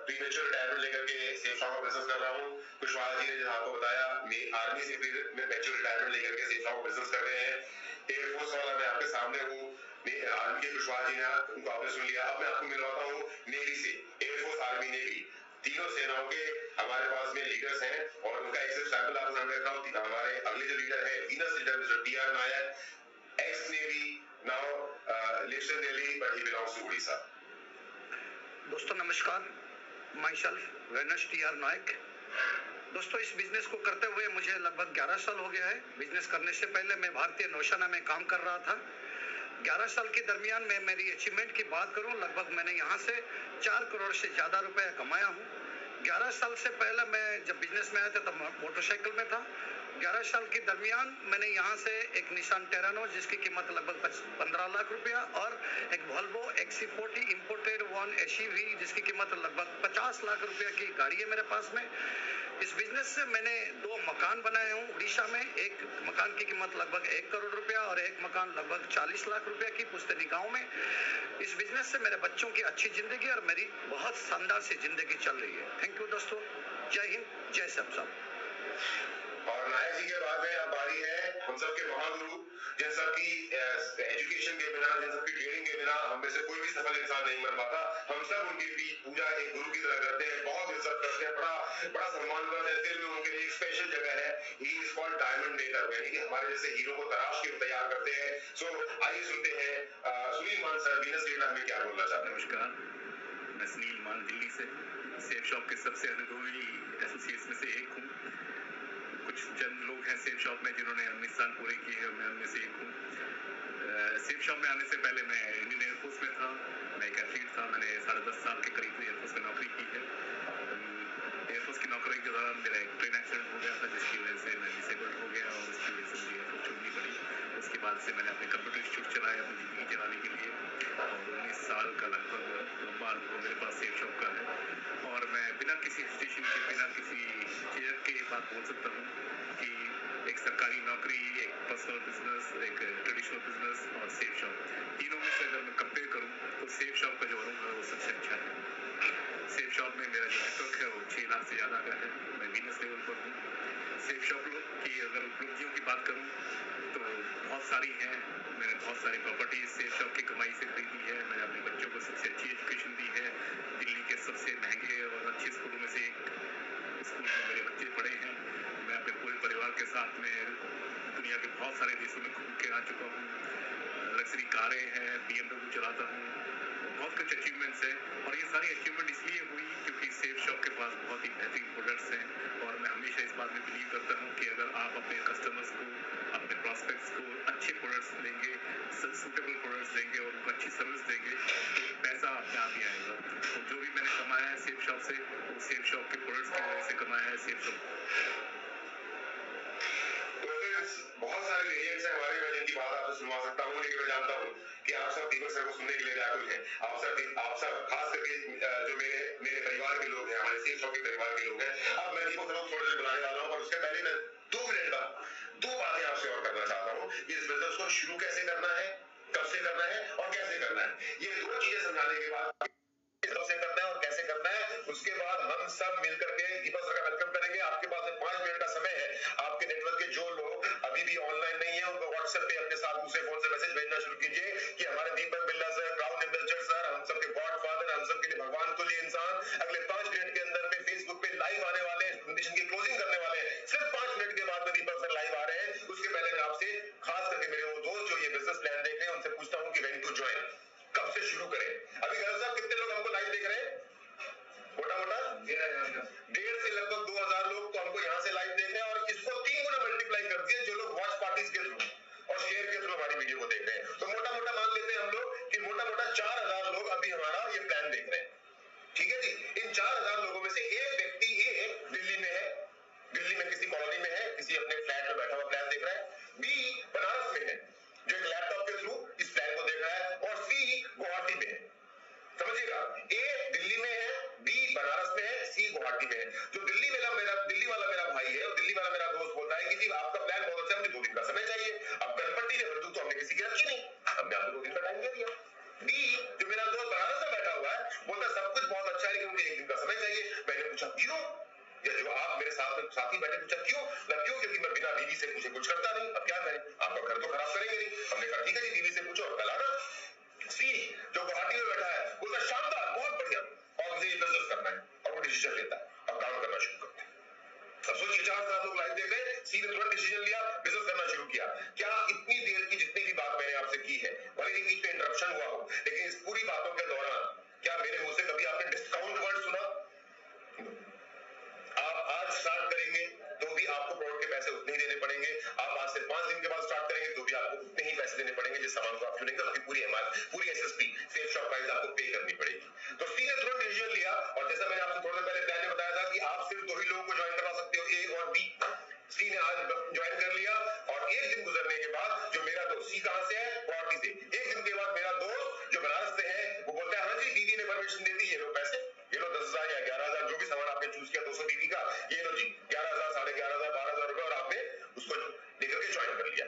प्रीमेच्योर रिटायरमेंट लेकर के सेफ शॉप का बिजनेस कर रहा हूँ। कुशवाहा जी ने जैसे आपको बताया, मैं आर्मी से प्रीमेच्योर रिटायरमेंट लेकर के सेफ शॉप का बिजनेस कर रहे हैं। एयरफोर्स वाला मैं आपके सामने हूँ, आर्मी के कुशवाहा जी ने उनको आपने सुन लिया। अब मैं आपको मिलवाता हूँ नेवी से, एयरफोर्स, आर्मी, नेवी, तीनों सेनाओं के हमारे पास में लीडर्स हैं और उनका एक सैंपल आपको सामने रखा हूँ। हमारे अगले जो लीडर है venus leader mister T R. Nayak, ex navy, now lives in Delhi but he belongs to Orissa. दोस्तों नमस्कार, myself venus T R. Nayak. दोस्तों, इस बिजनेस को करते हुए मुझे लगभग 11 साल हो गया है। बिजनेस करने से पहले मैं भारतीय नौसेना में काम कर रहा था। 11 साल के दरमियान में मेरी अचीवमेंट की बात करूं, लगभग मैंने यहाँ से 4 करोड़ से ज़्यादा रुपया कमाया हूँ। 11 साल से पहले मैं जब बिजनेस में आया था तब मोटरसाइकिल में था। 11 साल के दरमियान मैंने यहाँ से एक निशान टेरानो जिसकी कीमत लगभग 15 लाख रुपया और एक वोल्वो XC40 इंपोर्टेड 1 SUV जिसकी कीमत लगभग 50 लाख रुपया की गाड़ी है मेरे पास में। इस बिजनेस से मैंने 2 मकान बनाए हूँ उड़ीसा में। एक मकान की कीमत लगभग 1 करोड़ रुपया और एक मकान लगभग 40 लाख रुपया की पुश्तैनी गाँव में। इस बिजनेस से मेरे बच्चों की अच्छी जिंदगी और मेरी बहुत शानदार सी जिंदगी चल रही है। थैंक यू दोस्तों, जय हिंद, जय सब साहब। और नायक जी के बाद में अब बारी है हम सब के महागुरु, जिन सब की एजुकेशन के बिना, जिन सब की ट्रेनिंग के बिना हम में से कोई भी सफल इंसान नहीं बन पाता। हम सब उनकी पूजा एक गुरु की तरह करते हैं, बहुत इज्जत करते हैं, बड़ा सम्मान करते हैं। दिल में उनके लिए एक स्पेशल जगह है। He is called diamond maker, यानी कि हमारे जैसे हीरो को तराश के तैयार करते हैं। सो आइए सुनते हैं सुनील मान सर वीनस लीडर में क्या बोलना चाहते हैं। नमस्कार, मैं सुनील मान दिल्ली से सेफ शॉप के सबसे अनुभवी एसोसिएट्स में से एक हूँ। कुछ चंद लोग हैं सेफ शॉप में जिन्होंने 19 साल पूरे किए हैं, मैं उनमें से एक हूँ। सेफ शॉप में आने से पहले मैं इंडियन एयरफोर्स में था। मैं एक एथलीट था। मैंने 10.5 साल के करीब एयरफोर्स में नौकरी की है। एयरफोर्स की नौकरी के दौरान मेरा एक ट्रेन एक्सीडेंट हो गया था जिसकी वजह से मैं डिसेबल्ड हो गया और उसकी वजह से मुझे एयरफोर्स छोड़नी पड़ी। उसके बाद से मैंने अपने कंप्यूटर इंस्टीट्यूट चलाया अपनी ज़िंदगी चलाने के लिए और 19 साल का लगभग लंबा अनुभव मेरे पास सेफ शॉप का है। और मैं बिना किसी स्टेशन के, बिना किसी झिझक के बात बोल सकता हूँ कि एक सरकारी नौकरी, एक पर्सनल बिजनेस, एक ट्रेडिशनल बिजनेस और सेफ शॉप, तीनों में से अगर मैं कंपेयर करूँ तो सेफ शॉप का जो अनुभव है वो सबसे अच्छा है। सेफ शॉप में मेरा जो नेटवर्क है वो 6 लाख से ज़्यादा का है। मैं वीनस लेवल पर हूँ। सेफ शॉप की अगर उपलब्धियों की बात करूँ तो बहुत सारी हैं। मैंने बहुत सारी प्रॉपर्टीज सेफ शॉप की कमाई से खरीदी है। मैंने अपने बच्चों को सबसे अच्छी एजुकेशन दी है। दिल्ली के सबसे महंगे और अच्छे स्कूलों में से एक बहुत सारे देशों में घूम के आ चुका हूँ, लग्जरी कारें हैं, BMW चलाता हूँ, बहुत कुछ अचीवमेंट्स हैं। और ये सारी अचीवमेंट इसलिए हुई क्योंकि सेफ शॉप के पास बहुत ही बेहतरीन प्रोडक्ट्स हैं। और मैं हमेशा इस बात में बिलीव करता हूँ कि अगर आप अपने कस्टमर्स को, अपने प्रॉस्पेक्ट्स को अच्छे प्रोडक्ट्स देंगे, सूटेबल प्रोडक्ट्स देंगे और उनको अच्छी सर्विस देंगे तो पैसा अपने आप ही आएगा। तो जो भी मैंने कमाया है सेफ शॉप से, वो सेफ शॉप के प्रोडक्ट्स की वजह से कमाया है। सेफ शॉप बहुत सारे वेरिएंट्स हैं हमारे में जिनकी बात आपसे सुनवा सकता हूँ, लेकिन मैं जानता हूँ कि आप सब दीपक सर को सुनने के लिए व्याकुल हैं। आप सब खास करके जो मेरे परिवार के लोग हैं, हमारे सेफ शॉप के परिवार के लोग हैं। अब मैं दीपक सर को थोड़ी देर बुलाने वाला हूँ, पर उसके पहले मैं 2 मिनट का 2 बातें आपसे और करना चाहता हूँ। इस बिजनेस को शुरू कैसे करना है, कब से करना है और कैसे करना है, ये 2 चीजें समझाने के बाद कब से करना है और कैसे करना है, उसके बाद हम सब मिलकर के दीपक सर का वेलकम करेंगे। आपके पास 5 मिनट का समय है। आपके नेटवर्क के जो लोग अभी भी ऑनलाइन नहीं है उनको व्हाट्सएप पे अपने साथ दूसरे फोन से मैसेज भेजना शुरू कीजिए कि हमारे Deepak Birla sir, crown investor sir, हम सबके गॉडफादर, हम सबके लिए भगवान तुल्य इंसान अगले 5 मिनट के अंदर में फेसबुक पे लाइव आने वाले हैं, प्रेजेंटेशन की क्लोजिंग करने वाले हैं। सिर्फ 5 मिनट के बाद में दीपक सर लाइव आ रहे हैं। उसके पहले मैं आपसे खास करके मेरे वो दोस्त जो ये बिजनेस प्लान देख रहे हैं उनसे पूछता हूँ कि व्हेन टू ज्वाइन, कब से शुरू करें। अभी गलत साहब कितने लोग हमको लाइव देख रहे हैं? मोटा 1.5 से लगभग 2000 लोग तो हमको यहाँ से लाइव देख रहे हैं। और इसको 3 गुना मल्टीप्लाई कर दिए जो लोग वॉच पार्टीज के थ्रू और शेयर के थ्रू हमारी वीडियो को देख रहे हैं। तो मोटा मोटा मान लेते हैं हम लोग कि मोटा मोटा 4000 लोग अभी हमारा ये प्लान देख रहे हैं। ठीक है जी। इन 4000 लोगों में से एक व्यक्ति ए दिल्ली में है, दिल्ली में किसी कॉलोनी में है, किसी अपने फ्लैट में बैठा हुआ प्लान देख रहा है। बी बनारस में है जो एक लैपटॉप के थ्रू इस प्लान को देख रहा है। और सी गुवाहाटी में है। समझिएगा, ए दिल्ली में है, बी बनारस में है, सी गुवाहाटी में है। जो दिल्ली वाला मेरा भाई है और दिल्ली वाला मेरा दोस्त बोलता है कि जी आपका प्लान बहुत अच्छा है, मुझे 2 दिन का समय चाहिए। अब कनपट्टी ने बंदूक तो हमने किसी की रखी नहीं, हमने आपको 2 दिन का टाइम दे दिया। डी जो मेरा दोस्त बनारस में बैठा हुआ है बोलता है सब कुछ बहुत अच्छा है लेकिन मुझे 1 दिन का समय चाहिए। मैंने पूछा क्यों, या जो आप मेरे साथ साथी बैठे पूछा क्यों ना, क्यों क्योंकि मैं बिना बीवी से पूछे कुछ करता नहीं। अब क्या करें, आपका घर तो खराब करेंगे नहीं। हमने कहा ठीक है जी बीवी से पूछो और कल आना। सी जो गुवाहाटी में बैठा है बोलता शानदार, बहुत बढ़िया और मुझे ये बिजनेस करना है, और वो डिसीजन लेता है और काम करना शुरू करता है। अब सोचिए 4000 लोग लाइव देख रहे हैं, सी ने तुरंत डिसीजन लिया, बिजनेस करना शुरू किया। क्या इतनी देर की जितनी भी बात मैंने आपसे की है, भले ही बीच में इंटरप्शन हुआ हो, लेकिन इस पूरी बातों के दौरान क्या मेरे मुंह से कभी आपने डिस्काउंट वर्ड सुना? आप आज स्टार्ट करेंगे तो भी आपको प्रोडक्ट के पैसे उतने ही देने पड़ेंगे। आप आज से 5 दिन के बाद स्टार्ट करेंगे तो भी आपको उतने ही पैसे देने पड़ेंगे जिस सामान को आप चुनेंगे। उसकी पूरी एमआरपी, पूरी एसएसपी, सेफ शॉप प्राइस आपको पे करनी पड़ेगी। तो सी ने तुरंत डिसीजन लिया। और जैसा मैंने आपसे थोड़ी देर पहले प्लान में बताया था कि आप सिर्फ 2 ही लोगों को ज्वाइन करवा सकते हो, ए और बी। सी ने आज ज्वाइन कर लिया और 1 दिन गुजरने के बाद जो मेरा दोस्त, सी कहां से है? गुवाहाटी से। 1 दिन के बाद मेरा दोस्त जो बनारस से है वो बोलता है हाँ जी दीदी ने परमिशन दे दी, ये लो पैसे, ये लो 10,000 या 11,000 जो भी सामान आपने चूज किया 200 दीदी का, ये लो जी 11,000, 11,500, 12,000 रुपए और आपने उसको लेकर के ज्वाइन कर लिया।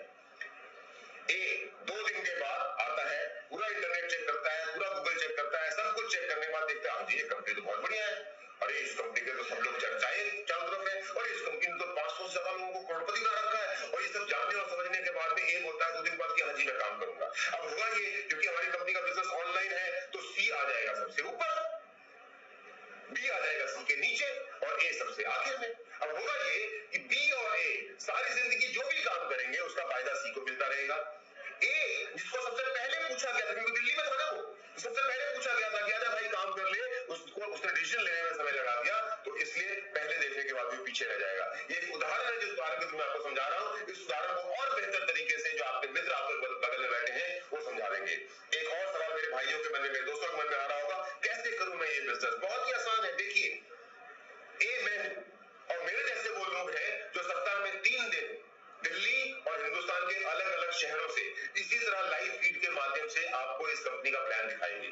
ए 2 दिन के बाद आता है, पूरा इंटरनेट चेक करता है, पूरा गूगल चेक करता है, सब कुछ चेक करने के बाद देखता है हाँ जी ये कंपनी तो बहुत बढ़िया है, अरे इस कंपनी के तो सब लोग चर्चाएं चारों तरफ है, और इस कंपनी ने तो 500 से ज्यादा लोगों को करोड़पति बना रखा है। और ये सब जानने और समझने के बाद में ए बोलता है 2 दिन बाद कि हाँ जी मैं काम करूंगा। अब होगा ये क्योंकि हमारी कंपनी का बिजनेस ऑनलाइन है तो सी आ जाएगा सबसे ऊपर, बी आ जाएगा सी के नीचे और ए सबसे आखिर में। अब होगा ये कि बी और ए सारी जिंदगी जो भी काम करेंगे उसका फायदा सी को मिलता रहेगा। ए जिसको सबसे पहले पूछा गया था, क्योंकि दिल्ली में था ना वो, तो सबसे पहले पूछा गया था कि आजा भाई काम कर ले, उसने डिसीजन लेने में समय लगा दिया, तो इसलिए पहले देखने के बाद भी पीछे रह जाएगा। ये एक उदाहरण है जिस उदाहरण के थ्रू मैं आपको समझा रहा हूँ। इस उदाहरण को और बेहतर तरीके से जो आपके मित्र आपके बगल में बैठे हैं वो समझा देंगे। एक और सवाल मेरे भाइयों के मन में, मेरे दोस्तों के मन में आ रहा होगा, कैसे करूं मैं ये बिजनेस? बहुत ही आसान है। देखिए ए मैन और मेरे जैसे वो लोग हैं जो सप्ताह में 3 दिन दिल्ली और हिंदुस्तान के अलग अलग शहरों से इसी तरह लाइव फीड के माध्यम से आपको इस कंपनी का प्लान दिखाएंगे।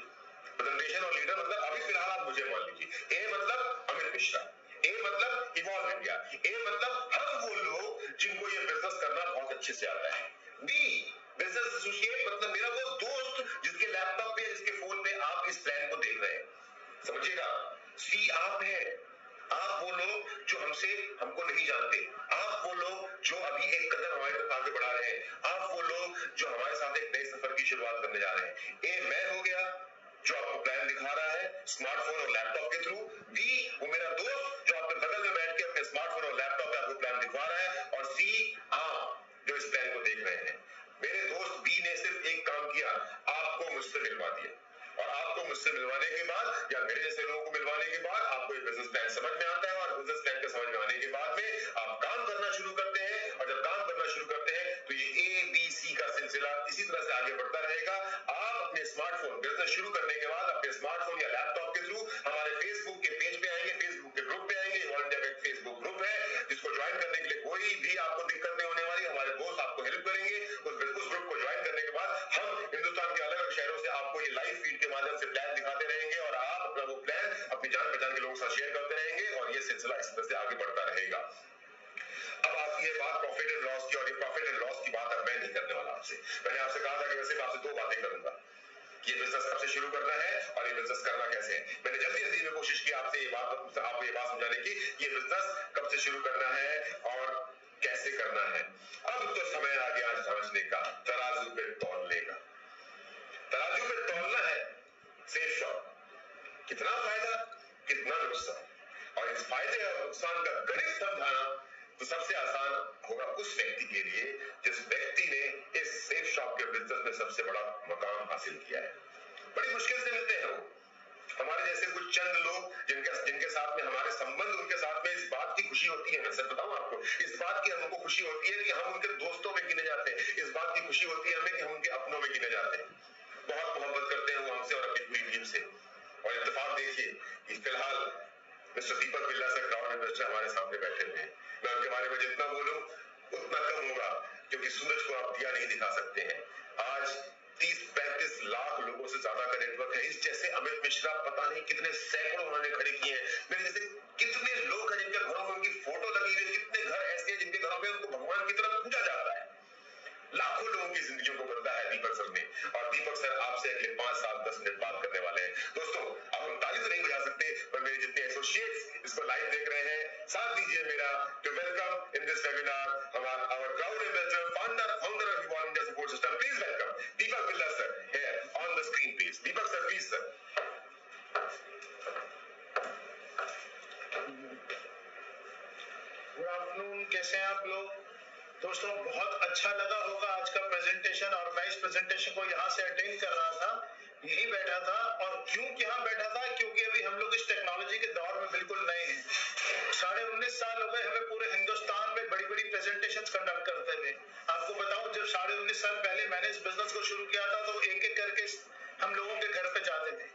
प्रेजेंटेशन और लीडर मतलब अभी फिलहाल आप मुझे मान लीजिए, ए मतलब अमित मिश्रा, ए मतलब इवॉल्व इंडिया, ए मतलब हम वो लोग जिनको ये बिजनेस करना बहुत अच्छे से आता है। बी बिजनेस एसोसिएट मतलब मेरा वो दोस्त जिसके लैपटॉप पे, जिसके फोन पे आप इस प्लान को देख रहे हैं, समझिएगा। सी आप है, आप वो लोग जो हमको नहीं जानते, आप वो लोग जो अभी एक कदम हमारे तरफ आगे बढ़ा रहे हैं, आप वो लोग जो हमारे साथ एक नए सफर की शुरुआत करने जा रहे हैं। ए मैं हो गया जो आपको प्लान दिखा रहा है स्मार्टफोन और लैपटॉप के थ्रू, बी वो मेरा दोस्त जो आपके बगल में बैठ के अपने स्मार्टफोन और लैपटॉप पे आपको प्लान दिखा रहा है, और सी आप जो इस प्लान को देख रहे प्लान समझ में आता है और बिजनेस प्लान के समझ में आने के बाद में आप काम करना शुरू करते हैं और जब काम करना शुरू करते हैं तो ये ABC का सिलसिला इसी तरह से आगे बढ़ता रहेगा। आप अपने स्मार्टफोन बिजनेस शुरू करने के बाद अपने स्मार्टफोन या लैपटॉप के थ्रू हमारे फेसबुक के पेज पे आएंगे, फेसबुक के ग्रुप पे आएंगे। ऑल इंडिया का फेसबुक ग्रुप है जिसको ज्वाइन करने के लिए कोई भी आपको दिक्कत नहीं होने वाली, हमारे दोस्त आपको हेल्प करेंगे। उस ग्रुप को ज्वाइन करने के बाद हम हिंदुस्तान के अलग अलग शहरों से आपको ये लाइव फीड के माध्यम से प्लान दिखाते रहेंगे और आप अपना वो प्लान अपनी जान पहचान के लोगों के साथ शेयर करते रहेंगे और ये सिलसिला इस तरह से आगे बढ़ता रहेगा। अब आती है बात प्रॉफिट एंड लॉस की, और ये प्रॉफिट एंड लॉस की बात अब मैं नहीं करने वाला आपसे। मैंने आपसे कहा था कि वैसे मैं आपसे दो बातें करूंगा कि ये बिजनेस कब से शुरू करना है और ये बिजनेस करना कैसे है। मैंने जल्दी जल्दी में कोशिश की आपको ये बात समझाने की ये बिजनेस कब से शुरू करना है और कैसे करना है। अब तो समय आ गया समझने का, तराजू पे तौलने का। तराजू पे तौलना है सेफ शॉप, कितना फायदा कितना नुकसान, और इस फायदे और नुकसान का गणित समझाना तो सबसे आसान होगा उस व्यक्ति के लिए जिस व्यक्ति ने इस सेफ शॉप के बिजनेस में सबसे बड़ा मकाम हासिल किया है। बड़ी मुश्किल से मिलते हैं वो, हमारे जैसे कुछ चंद लोग जिनके साथ में हमारे संबंध, उनके साथ में इस बात की खुशी होती है, मैं सच बताऊं आपको, इस बात की हमको खुशी होती है कि हम उनके दोस्तों में गिने जाते हैं। इस बात की खुशी होती है हमें कि हम उनके अपनों में गिने जाते हैं। बहुत मोहब्बत करते हैं वो हमसे और अपनी पूरी टीम से। और इत्तेफाक देखिए कि फिलहाल मिस्टर दीपक बिरला सर क्राउड इन्वेस्टर हमारे सामने बैठे हुए हैं। मैं उनके बारे में जितना बोलूं उतना कम होगा, क्योंकि सूरज को आप दिया नहीं दिखा सकते हैं। आज 30-35 लाख लोगों से ज्यादा का नेटवर्क है। इस जैसे अमित मिश्रा पता नहीं कितने सैकड़ों उन्होंने खड़े किए हैं। मेरे जैसे कितने लोग हैं जिनके घरों में उनकी फोटो लगी हुई है, कितने घर ऐसे हैं जिनके घरों में उनको भगवान की तरह पूजा जाता है। लाखों लोगों की जिंदगियों को बदला है दीपक सर ने, और दीपक सर आपसे अगले 5 साल 10 मिनट बात करने वाले हैं। दोस्तों अब हम ताली तो नहीं बजा सकते, पर मेरे जितने एसोसिएट्स इसको लाइव देख रहे हैं, साथ दीजिए मेरा to welcome in this webinar our crowd investor founder of all India support system. Please welcome Deepak Birla sir here on the screen please. Deepak sir please sir. Good afternoon, कैसे हैं आप लोग? दोस्तों बहुत अच्छा लगा होगा आज का प्रेजेंटेशन, और मैं इस प्रेजेंटेशन को यहाँ से अटेंड कर रहा था, यहीं बैठा था। और क्यों यहाँ बैठा था? क्योंकि अभी हम लोग इस टेक्नोलॉजी के दौर में बिल्कुल नए हैं। 19.5 साल हो गए हमें पूरे हिंदुस्तान में बड़ी बड़ी प्रेजेंटेशंस कंडक्ट करते हुए। आपको बताऊं, जब 19.5 साल पहले मैंने इस बिजनेस को शुरू किया था तो एक एक करके हम लोगों के घर पे जाते थे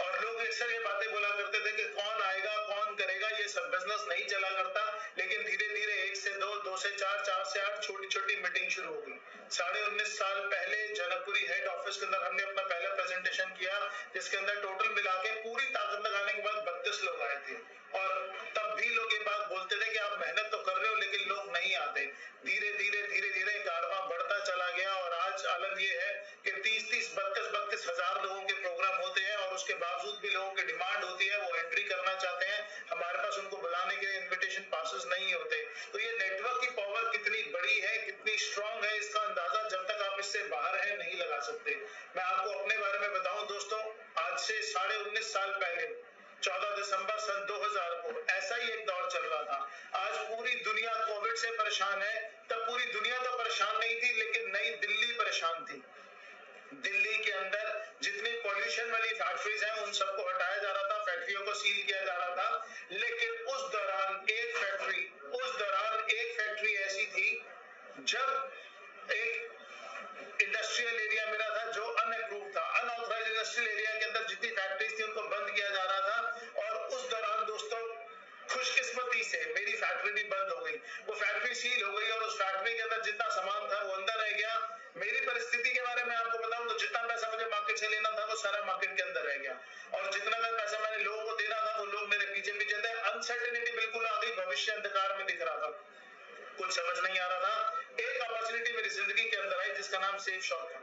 और लोग अक्सर ये बातें बोला करते थे कि कौन आएगा कौन करेगा, ये सब बिजनेस नहीं चला करता। लेकिन धीरे धीरे 1 से 2, 2 से 4, 4 से 8 छोटी छोटी मीटिंग शुरू हो गई। 19.5 साल पहले जनकपुरी हेड ऑफिस के अंदर हमने अपना पहला प्रेजेंटेशन किया, जिसके अंदर टोटल मिला के पूरी ताकत लगाने के बाद 32 लोग आए थे। और तब भी लोग ये बात बोलते थे कि आप मेहनत तो कर रहे हो लेकिन लोग नहीं आते। धीरे धीरे कारवां बढ़ता चला गया और आज आलम ये है कि 30-30, 32-32 हजार लोगों के प्रोग्राम होते हैं और उसके बावजूद भी लोगों की डिमांड होती है, वो एंट्री करना चाहते हैं, हमारे पास उनको बुलाने के लिए इन्विटेशन पासेस नहीं होते। तो ये नेटवर्क की पावर कितनी बड़ी है, कितनी स्ट्रांग है, इसका अंदाजा जब तक आप इससे बाहर है नहीं लगा सकते। मैं आपको अपने बारे में बताऊं दोस्तों, आज से 19.5 साल पहले 14 दिसंबर सन 2000 को ऐसा ही एक दौर चल रहा था। आज पूरी दुनिया कोविड से परेशान है, तब पूरी दुनिया तो परेशान नहीं थी, लेकिन नई दिल्ली परेशान थी। दिल्ली के अंदर जितनी पॉल्यूशन वाली फैक्ट्रीज हैं उन सबको हटाया जा रहा था, फैक्ट्रियों को सील किया जा रहा था। लेकिन उस दौरान एक फैक्ट्री ऐसी थी, जब एक इंडस्ट्रियल एरिया मिला था जो अनअप्रूव था, अनऑथराइज्ड इंडस्ट्रियल एरिया के अंदर जितनी फैक्ट्रीज थी उनको बंद किया जा रहा था। और उस दौरान दोस्तों खुशकिस्मती से मेरी फैक्ट्री भी बंद हो गई, वो फैक्ट्री सील हो गई और उस फैक्ट्री के अंदर जितना सामान था वो अंदर रह गया। मेरी परिस्थिति के बारे में आपको बताऊं तो जितना पैसा मुझे मार्केट से लेना था वो सारा मार्केट के अंदर रह गया, और जितना पैसा मैंने लोगों को देना था वो लोग मेरे पीछे पीछे थे। अनसर्टेनिटी बिल्कुल आ गई, भविष्य अंधकार में दिख रहा था, कुछ समझ नहीं आ रहा था। एक अपॉर्चुनिटी मेरी जिंदगी के अंदर आई जिसका नाम सेफ शॉप था।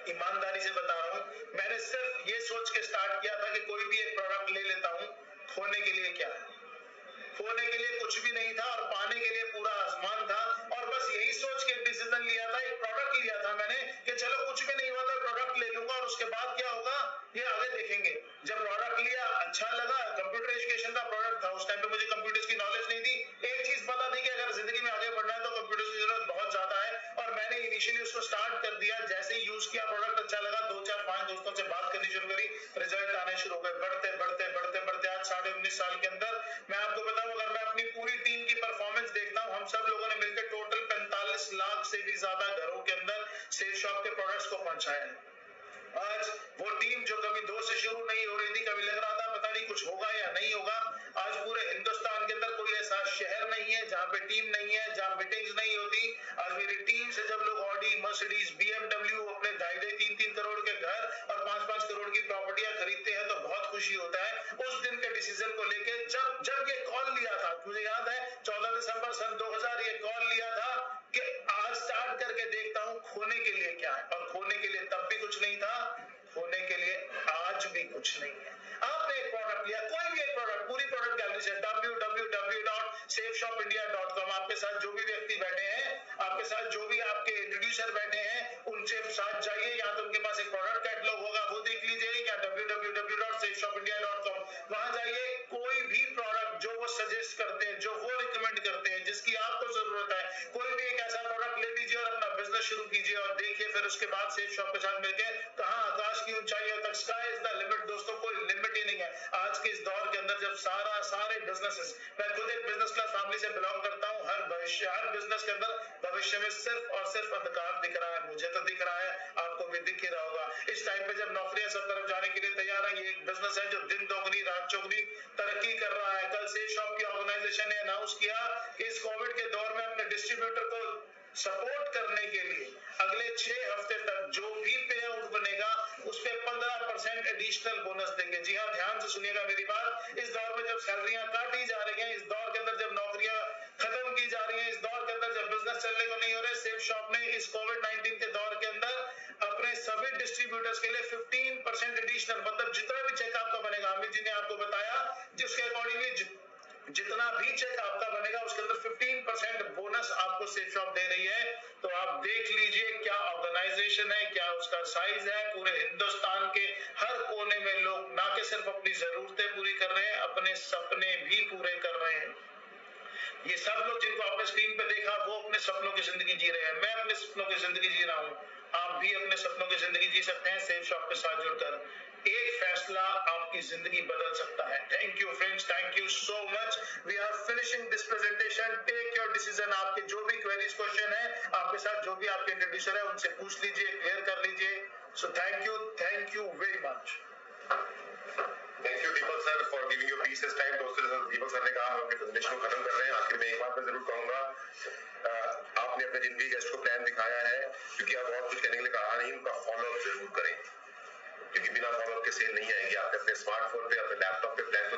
ईमानदारी से बता रहा हूँ, मैंने सिर्फ ये सोच के स्टार्ट किया था कि कोई भी एक प्रोडक्ट ले लेता हूँ, खोने के लिए क्या है, खोने के लिए कुछ भी नहीं था और पाने के लिए पूरा आसमान था। और बस यही सोच के डिसीजन लिया था, एक प्रोडक्ट लिया था मैंने कि चलो कुछ भी नहीं हुआ तो प्रोडक्ट ले लूंगा और उसके बाद क्या होगा ये आगे देखेंगे। जब प्रोडक्ट लिया अच्छा लगा, कंप्यूटर एजुकेशन का प्रोडक्ट था, उस टाइम पे मुझे कंप्यूटर्स की नॉलेज नहीं थी। एक चीज पता थी कि अगर जिंदगी में आगे बढ़ना है तो कंप्यूटर की जरूरत बहुत ज्यादा है, और मैंने इनिशियली उसको स्टार्ट कर दिया। जैसे ही यूज किया, प्रोडक्ट अच्छा लगा, 2, 4, 5 दोस्तों से बात करनी शुरू करी, रिजल्ट आने शुरू हो गए। बढ़ते बढ़ते बढ़ते बढ़ते आज 19.5 साल के अंदर ही ज्यादा घरों के अंदर सेफ शॉप के प्रोडक्ट्स को पहुंचाया है। आज वो टीम जो कभी 2 से शुरू नहीं हो रही थी, कभी लग रहा था पता नहीं कुछ होगा या नहीं होगा, आज पूरे हिंदुस्तान के अंदर कोई ऐसा शहर नहीं है जहां पे टीम नहीं है, जहां मीटिंग्स नहीं होती। आज मेरी टीम से जब लोग ऑडी, मर्सिडीज, BMW अपने 2.5 3 करोड़ के घर और 5 करोड़ की प्रॉपर्टियां खरीदते हैं तो बहुत खुशी होता है। उस दिन के डिसीजन को लेके जब ये कॉल लिया था, मुझे याद है 14 दिसंबर सन 2000 ये कॉल लिया था कि आज स्टार्ट करके देखता हूं खोने के लिए क्या है, और खोने के लिए तब भी कुछ नहीं था, होने के लिए आज भी कुछ नहीं है। आपने एक प्रोडक्ट लिया, कोई भी एक प्रोडक्ट, पूरी प्रोडक्ट गैलरी से www.safeshopindia.com, आपके साथ जो भी व्यक्ति बैठे हैं, आपके साथ जो भी आपके इंट्रोड्यूसर बैठे हैं, उनसे साथ जाइए, या तो उनके पास एक प्रोडक्ट कैटलॉग होगा वो देख लीजिए, या www.safeshopindia.com वहां जाइए। कोई भी प्रोडक्ट जो वो सजेस्ट करते हैं, जो वो रिकमेंड करते हैं, जिसकी आपको जरूरत है, कोई भी एक ऐसा प्रोडक्ट ले लीजिए और अपना बिजनेस शुरू कीजिए और देखिए फिर उसके बाद सेफ शॉप के साथ मिलकर कहां आकाश की ऊंचाइयों तक, स्काई इज द लिमिट। दोस्तों कोई लिमिट ही नहीं है आज के इस दौर के अंदर, जब सारे बिजनेसेस, मैं खुद एक बिजनेस क्लास फैमिली से बिलोंग करता हूं, हर बिजनेस के अंदर भविष्य में सिर्फ और सिर्फ अंधकार दिख रहा है। मुझे तो दिख रहा है, आपको भी दिख ही रहा होगा। इस टाइम पे जब नौकरियां सब तरफ जाने के लिए तैयार है, ये एक बिजनेस है जो दिन दोगुनी रात चौगुनी तरक्की कर रहा है। कल सेफ शॉप की ऑर्गेनाइजेशन ने अनाउंस किया कि इस कोविड के दौर में अपने डिस्ट्रीब्यूटर को सपोर्ट करने के लिए अगले 6 हफ्ते तक जो भी पे आउट बनेगा उस पे 15% एडिशनल बोनस देंगे। जी हाँ, ध्यान से सुनिएगा मेरी बात। इस दौर में जब सैलरियां काटी जा रही हैं, इस दौर के अंदर जब नौकरियां खत्म की जा रही हैं, इस दौर के अंदर जब बिजनेस चलने को नहीं हो रहे, सेफ शॉप ने इस कोविड-19 के दौर के अंदर अपने सभी डिस्ट्रीब्यूटर्स के लिए 15% एडिशनल, मतलब जितना भी चेक आपका बनेगा, अमित जी ने आपको बताया, जिसके अकॉर्डिंगली जितना भी चेक आपका बनेगा उसके अंदर 15% बोनस आपको सेफ शॉप दे रही है। तो आप देख लीजिए क्या ऑर्गेनाइजेशन है, क्या उसका साइज है। पूरे हिंदुस्तान के हर कोने में लोग ना कि सिर्फ अपनी जरूरतें पूरी कर रहे हैं, अपने सपने भी पूरे कर रहे हैं। ये सब लोग जिनको आपने स्क्रीन पे देखा वो अपने सपनों की जिंदगी जी रहे हैं, मैं अपने सपनों की जिंदगी जी रहा हूँ। आप भी अपने सपनों की जिंदगी जी सकते हैं सेफ शॉप के साथ जुड़कर। एक फैसला आपकी जिंदगी बदल सकता है। Thank you friends, thank you so much. We are finishing this presentation. Take your decision. आपके जो भी क्वेरीज क्वेश्चन है, आपके साथ जो भी आपके इंट्रोड्यूसर है उनसे पूछ लीजिए, क्लियर कर लीजिए। So thank you very much. Thank you Deepak sir for giving your precious time. दोस्तों, दीपक सर ने कहा हम अपने प्रेजेंटेशन को खत्म कर रहे हैं। आखिर में एक बात मैं जरूर कहूंगा, आपने अपने जिन भी गेस्ट को प्लान दिखाया है, क्योंकि आप बहुत कुछ कहने के लिए कहा नहीं, उनका फॉलोअप जरूर करें, क्योंकि बिना फॉलोअप के सेल नहीं आएगी। आप अपने स्मार्टफोन पे, अपने लैपटॉप पे प्लान को